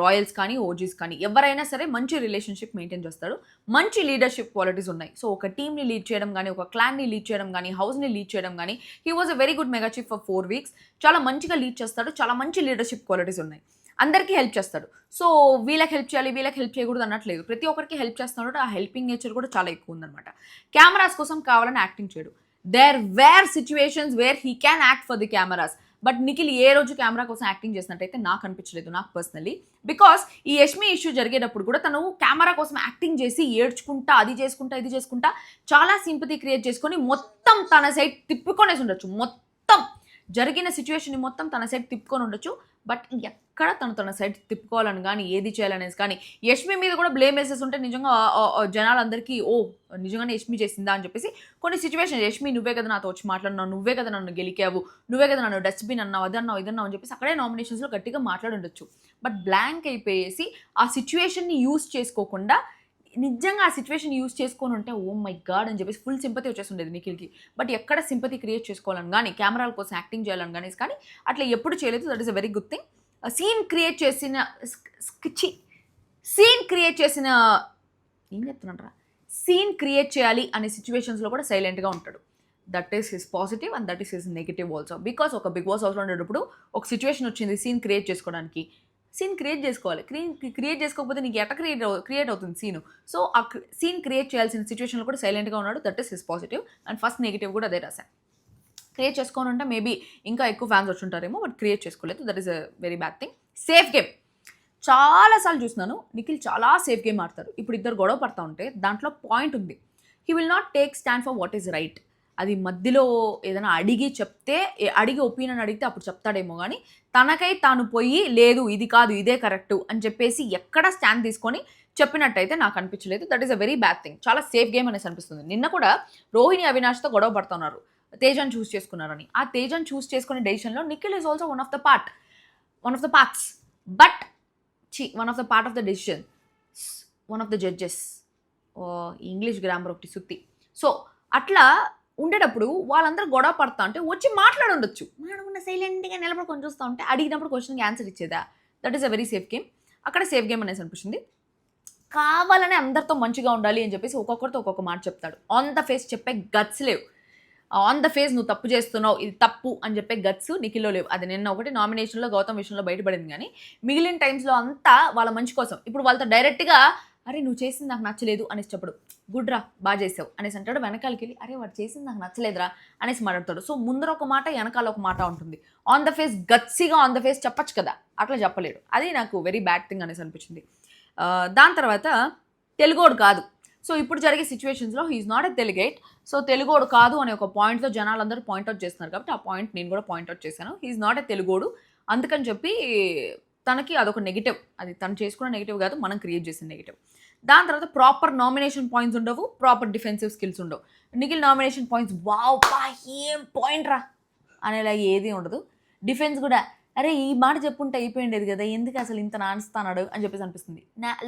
Royals కానీ, ఓజీస్ కానీ ఎవరైనా సరే మంచి రిలేషన్షిప్ మెయింటైన్ చేస్తాడు. మంచి లీడర్షిప్ క్వాలిటీస్ ఉన్నాయి. సో ఒక టీమ్ని లీడ్ చేయడం కానీ, ఒక క్లాన్ని లీడ్ చేయడం కానీ, హౌస్ని లీడ్ చేయడం కానీ, he was a very good mega chief for 4 weeks. చాలా మంచిగా లీడ్ చేస్తాడు. చాలా మంచి లీడర్షిప్ క్వాలిటీస్ ఉన్నాయి. అందరికీ హెల్ప్ చేస్తాడు. సో వీళ్ళకి హెల్ప్ చేయాలి, వీళ్ళకి హెల్ప్ చేయకూడదు అన్నట్లేదు. ప్రతి ఒక్కరికి హెల్ప్ చేస్తున్నాడు. ఆ హెల్పింగ్ నేచర్ కూడా చాలా ఎక్కువ ఉందన్నమాట. కెమెరాస్ కోసం కావాలని యాక్టింగ్ చేయడు. There were situations where he can act for the cameras. But Nikhil ఏ రోజు కెమెరా కోసం యాక్టింగ్ చేసినట్టయితే నాకు అనిపించలేదు, నాకు పర్సనలీ. బికాస్ ఈ యష్మి ఇష్యూ జరిగేటప్పుడు కూడా తను కెమెరా కోసం యాక్టింగ్ చేసి ఏడ్చుకుంటా, అది చేసుకుంటా, ఇది చేసుకుంటా చాలా సింపతి క్రియేట్ చేసుకొని మొత్తం తన సైడ్ తిప్పుకొనేసి ఉండొచ్చు. మొత్తం జరిగిన సిచ్యువేషన్ మొత్తం తన సైడ్ తిప్పుకొని ఉండొచ్చు. బట్ ఎక్కడ తన సైడ్ తిప్పుకోవాలని కానీ ఏది చేయాలనేసి కానీ యష్మి మీద కూడా బ్లేమ్ వేసేసి ఉంటే నిజంగా జనాలందరికీ నిజంగానే యష్మి చేసిందా అని చెప్పేసి కొన్ని సిచ్యువేషన్, యష్మి నువ్వే కదా నాతో వచ్చి మాట్లాడినావు, నువ్వే కదా నన్ను గెలికావు, నువ్వే కదా నన్ను డస్ట్బిన్ అన్నావు, అదన్నావు, ఇదన్నావు అని చెప్పేసి అక్కడే నామినేషన్స్లో గట్టిగా మాట్లాడుండొచ్చు. బట్ బ్లాంక్ అయిపోయేసి ఆ సిచ్యువేషన్ని యూజ్ చేసుకోకుండా నిజంగా ఆ సిచ్యువేషన్ యూజ్ చేసుకొని ఉంటే ఓ మై గాడ్ అని చెప్పేసి ఫుల్ సింపతి వచ్చేస్తుండేది నిఖిల్కి. బట్ ఎక్కడ సింపతి క్రియేట్ చేసుకోవాలని కానీ కెమెరాల కోసం యాక్టింగ్ చేయాలని కానీ అట్లా ఎప్పుడు చేయలేదు. That is a very good thing. Scene create చేసిన ఏం చెప్తున్నారా, సీన్ క్రియేట్ చేయాలి అనే సిచ్యువేషన్స్లో కూడా సైలెంట్గా ఉంటాడు. That is his positive and that is his negative also. Because ఒక బిగ్ బాస్ హౌస్లో ఉండేటప్పుడు ఒక సిచ్యువేషన్ వచ్చింది సీన్ క్రియేట్ చేసుకోవడానికి, సీన్ క్రియేట్ చేసుకోవాలి. క్రియేట్ చేసుకోకపోతే నీకు ఎట్లా క్రియేట్ అవుతుంది సీను. సో ఆ సీన్ క్రియేట్ చేయాల్సిన సిచ్యువేషన్లో కూడా సైలెంట్గా ఉన్నాడు. That is his positive. And first negative కూడా అదే రాశాను. క్రియేట్ చేసుకోని ఉంటే మేబీ ఇంకా ఎక్కువ ఫ్యాన్స్ వచ్చుంటారేమో, బట్ క్రియేట్ చేసుకోలేదు. That is a very bad thing. Safe game చాలాసార్లు చూస్తున్నాను, నిఖిల్ చాలా సేఫ్ గేమ్ ఆడతారు. ఇప్పుడు ఇద్దరు గొడవ పడతా ఉంటే దాంట్లో పాయింట్ ఉంది. He will not take stand for what is right. అది మధ్యలో ఏదైనా అడిగి ఒపీనియన్ అడిగితే అప్పుడు చెప్తాడేమో కానీ తనకై తాను పోయి లేదు ఇది కాదు ఇదే కరెక్టు అని చెప్పేసి ఎక్కడ స్టాండ్ తీసుకొని చెప్పినట్టయితే నాకు అనిపించలేదు. That is a very bad thing. చాలా సేఫ్ గేమ్ అనేసి అనిపిస్తుంది. నిన్న కూడా రోహిణి అవినాష్తో గొడవ పడుతున్నారు, తేజాన్ని చూస్ చేసుకున్నారని. ఆ తేజాన్ని చూస్ చేసుకునే డెసిషన్లో Nikhil is also one of the parts. But one of the part of the decision, one of the judges. English grammar ఒకటి సుత్తి. సో అట్లా ఉండేటప్పుడు వాళ్ళందరూ గొడవ పడతా ఉంటే వచ్చి మాట్లాడుండొచ్చు. మాట్లాడకుండా సైలెంట్గా నిలబడుకొని చూస్తూ ఉంటే అడిగినప్పుడు క్వశ్చన్కి ఆన్సర్ ఇచ్చేదా. That is a very safe game. అక్కడ సేఫ్ గేమ్ అనేసి అనిపిస్తుంది. కావాలనే అందరితో మంచిగా ఉండాలి అని చెప్పేసి ఒక్కొక్కరితో ఒక్కొక్క మాట చెప్తాడు. ఆన్ ద ఫేస్ చెప్పే గట్స్ లేవు. ఆన్ ద ఫేస్ నువ్వు తప్పు చేస్తున్నావు, ఇది తప్పు అని చెప్పే గట్స్ నిఖిల్లో లేవు. అది నిన్న ఒకటి నామినేషన్లో గౌతమ్ విషయంలో బయటపడింది. కానీ మిగిలిన టైమ్స్లో అంతా వాళ్ళ మంచి కోసం. ఇప్పుడు వాళ్ళతో డైరెక్ట్గా అరే నువ్వు చేసింది నాకు నచ్చలేదు అనేసి చెప్పడు. గుడ్ రా, బాగా చేసావు అనేసి అంటాడు. వెనకాలకి వెళ్ళి అరే వాడు చేసింది నాకు నచ్చలేదురా అనేసి మాట్లాడతాడు. సో ముందర ఒక మాట, వెనకాల ఒక మాట ఉంటుంది. ఆన్ ద ఫేస్ గట్సీగా ఆన్ ద ఫేస్ చెప్పచ్చు కదా, అట్లా చెప్పలేడు. అది నాకు వెరీ బ్యాడ్ థింగ్ అనేసి అనిపించింది. దాని తర్వాత తెలుగోడు కాదు. సో ఇప్పుడు జరిగే సిచ్యువేషన్స్లో హీఈస్ నాట్ ఎ తెలుగైట్. సో తెలుగోడు కాదు అనే ఒక పాయింట్తో జనాలందరూ పాయింట్అవుట్ చేస్తున్నారు కాబట్టి ఆ పాయింట్ నేను కూడా పాయింట్అవుట్ చేశాను. హీఈస్ నాట్ ఎ తెలుగోడు. అందుకని చెప్పి తనకి అదొక నెగిటివ్. అది తను చేసుకున్న నెగిటివ్ కాదు, మనం క్రియేట్ చేసిన నెగిటివ్. దాని తర్వాత ప్రాపర్ నామినేషన్ పాయింట్స్ ఉండవు, ప్రాపర్ డిఫెన్సివ్ స్కిల్స్ ఉండవు. నిఖిల్ నామినేషన్ పాయింట్స్ వావ్ ఏం పాయింట్ రా అనేలా ఏది ఉండదు. డిఫెన్స్ కూడా అరే ఈ మాట చెప్పుంటే అయిపోయిండేది కదా, ఎందుకు అసలు ఇంత నాన్స్తానాడు అని చెప్పేసి అనిపిస్తుంది.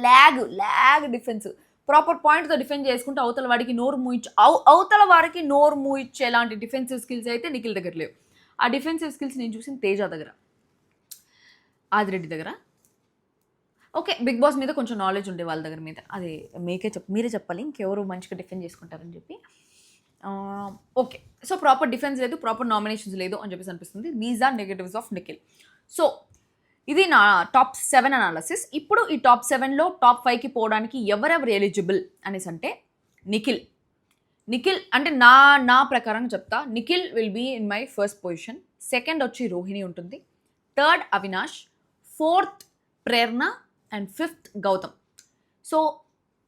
Lag defence. ప్రాపర్ పాయింట్తో డిఫెండ్ చేసుకుంటే అవతల వారికి నోరు మూయిచ్చేలాంటి డిఫెన్సివ్ స్కిల్స్ అయితే నిఖిల్ దగ్గర లేవు. ఆ డిఫెన్సివ్ స్కిల్స్ నేను చూసిన తేజ దగ్గర, ఆదిరెడ్డి దగ్గర. ఓకే, బిగ్ బాస్ మీద కొంచెం నాలెడ్జ్ ఉండే వాళ్ళ దగ్గర మీద, అది మీరే చెప్పాలి ఇంకెవరు మంచిగా డిఫెండ్ చేసుకుంటారని చెప్పి. ఓకే, సో ప్రాపర్ డిఫెన్స్ లేదు, ప్రాపర్ నామినేషన్స్ లేదు అని చెప్పేసి అనిపిస్తుంది. These are negatives of Nikhil. So ఇది నా టాప్ 7 అనాలిసిస్. ఇప్పుడు ఈ టాప్ 7లో టాప్ 5కి పోవడానికి ఎవరెవరు ఎలిజిబుల్ అనేసి అంటే నిఖిల్ అంటే నా ప్రకారం చెప్తా. Nikhil will be in my first position. Second వచ్చి రోహిణి ఉంటుంది. Third Avinash, fourth Prerana and fifth Gautham. So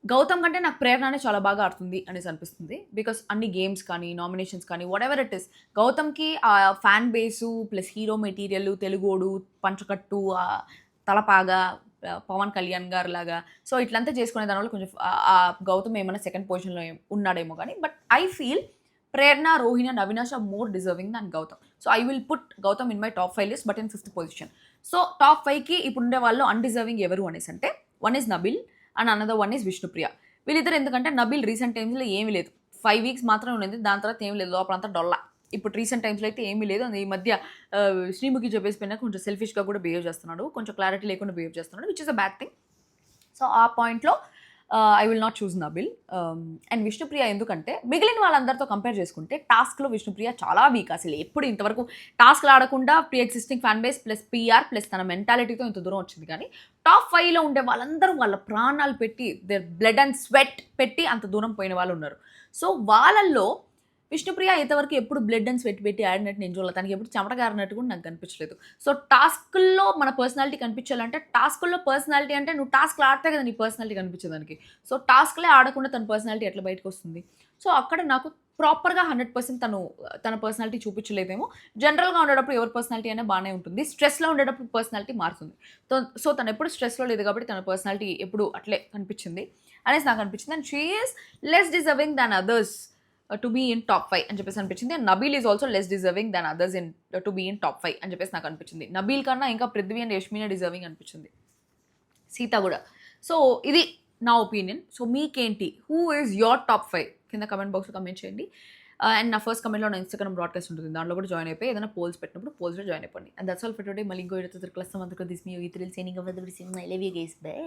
Gautham కంటే నాకు ప్రేరణనే చాలా బాగా ఆడుతుంది అనేసి అనిపిస్తుంది. బికాస్ అన్ని గేమ్స్ కానీ నామినేషన్స్ కానీ వాట్ ఎవర్ ఇట్ ఇస్, గౌతమ్కి ఆ fan base plus hero material, తెలుగోడు, పంచకట్టు, తలపాగా, పవన్ కళ్యాణ్ గారు లాగా, సో ఇట్లంతా చేసుకునే దానివల్ల కొంచెం ఆ గౌతమ్ ఏమైనా సెకండ్ పొజిషన్లో ఉన్నాడేమో కానీ, but I feel Prerana, Rohini and Avinash are more deserving than Gautham. So I will put Gautham in my top 5 list but in 5th పొజిషన్. సో టాప్ 5కి ఇప్పుడు ఉండే వాళ్ళు అన్డిజర్వింగ్ ఎవరు అనేసి అంటే, one is Nabil and another one is Vishnupriya. వీళ్ళిద్దరు ఎందుకంటే నబిల్ రీసెంట్ టైమ్స్లో ఏమీ లేదు, 5 weeks మాత్రమే ఉన్నది, దాని తర్వాత ఏమీ లేదు, లోపలంతా డొల్లా. ఇప్పుడు రీసెంట్ టైమ్స్లో అయితే ఏమీ లేదు. ఈ మధ్య శ్రీముఖి చెప్పేసిపోయినా కొంచెం సెల్ఫిష్గా కూడా బిహేవ్ చేస్తున్నాడు, కొంచెం క్లారిటీ లేకుండా బిహేవ్ చేస్తున్నాడు, which is a bad thing. So ఆ పాయింట్లో I will not choose Nabil. And Vishnupriya ఎందుకంటే మిగిలిన వాళ్ళందరితో కంపేర్ చేసుకుంటే టాస్క్లో విష్ణుప్రియ చాలా వీక్. అసలు ఎప్పుడు ఇంతవరకు టాస్క్లు ఆడకుండా pre existing fan base plus PR plus తన మెంటాలిటీతో ఇంత దూరం వచ్చింది. కానీ టాప్ 5లో ఉండే వాళ్ళందరూ వాళ్ళ ప్రాణాలు పెట్టి దేర్ బ్లడ్ అండ్ స్వెట్ పెట్టి అంత దూరం పోయిన వాళ్ళు ఉన్నారు. సో వాళ్ళల్లో విష్ణుప్రియ ఇంతవరకు ఎప్పుడు బ్లడ్ అండ్ స్వెట్ పెట్టి ఆడినట్టు నేను చూడాలి. తనకి ఎప్పుడు చెమట గారినట్టు కూడా నాకు కనిపించలేదు. సో టాస్క్లో మన పర్సనాలిటీ కనిపించాలంటే టాస్క్లో పర్సనాలిటీ అంటే నువ్వు టాస్క్లు ఆడితే కదా నీ పర్సనాలిటీ కనిపించే దానికి. సో టాస్క్లే ఆడకుండా తన పర్సనాలిటీ ఎట్లా బయటకు వస్తుంది? సో అక్కడ నాకు ప్రాపర్గా 100% తన పర్సనాలిటీ చూపించలేదేమో. జనరల్గా ఉండేటప్పుడు ఎవరి పర్సనాలిటీ అయినా బాగానే ఉంటుంది. స్ట్రెస్లో ఉండేటప్పుడు పర్సనాలిటీ మారుతుంది. సో తను ఎప్పుడు స్ట్రెస్లో లేదు కాబట్టి తన పర్సనాలిటీ ఎప్పుడు అట్లే కనిపించింది అనేసి నాకు అనిపించింది. And she is less deserving than others to be in top 5 అని చెప్పేసి అనిపించింది. And Nabeel is also less deserving than others to be in top 5 అని చెప్పేసి నాకు అనిపించింది. నబీల్ కన్నా ఇంకా పృథ్వీ అండ్ యష్మినే డిజర్వింగ్ అనిపించింది, సీత కూడా. సో ఇది నా ఒపీనియన్. సో మీకేంటి? హూ ఈజ్ యోర్ టాప్ 5 కింద కమెంట్ బాక్స్లో కమెంట్ చేయండి. అండ్ నా ఫస్ట్ కమెంట్లో నా ఇన్స్టాగ్రామ్ బ్రాడ్కాస్ట్ ఉంటుంది, దాంట్లో కూడా జాయిన్ అయిపోయి ఏదైనా పోల్స్ పెట్టినప్పుడు పోల్స్లో జాయిన్ అయిపోండి. And that's all for today. మళ్ళీ ఇంకో 23 క్లాస్ మంత్రి this me 3 signing off the I love you guys, by.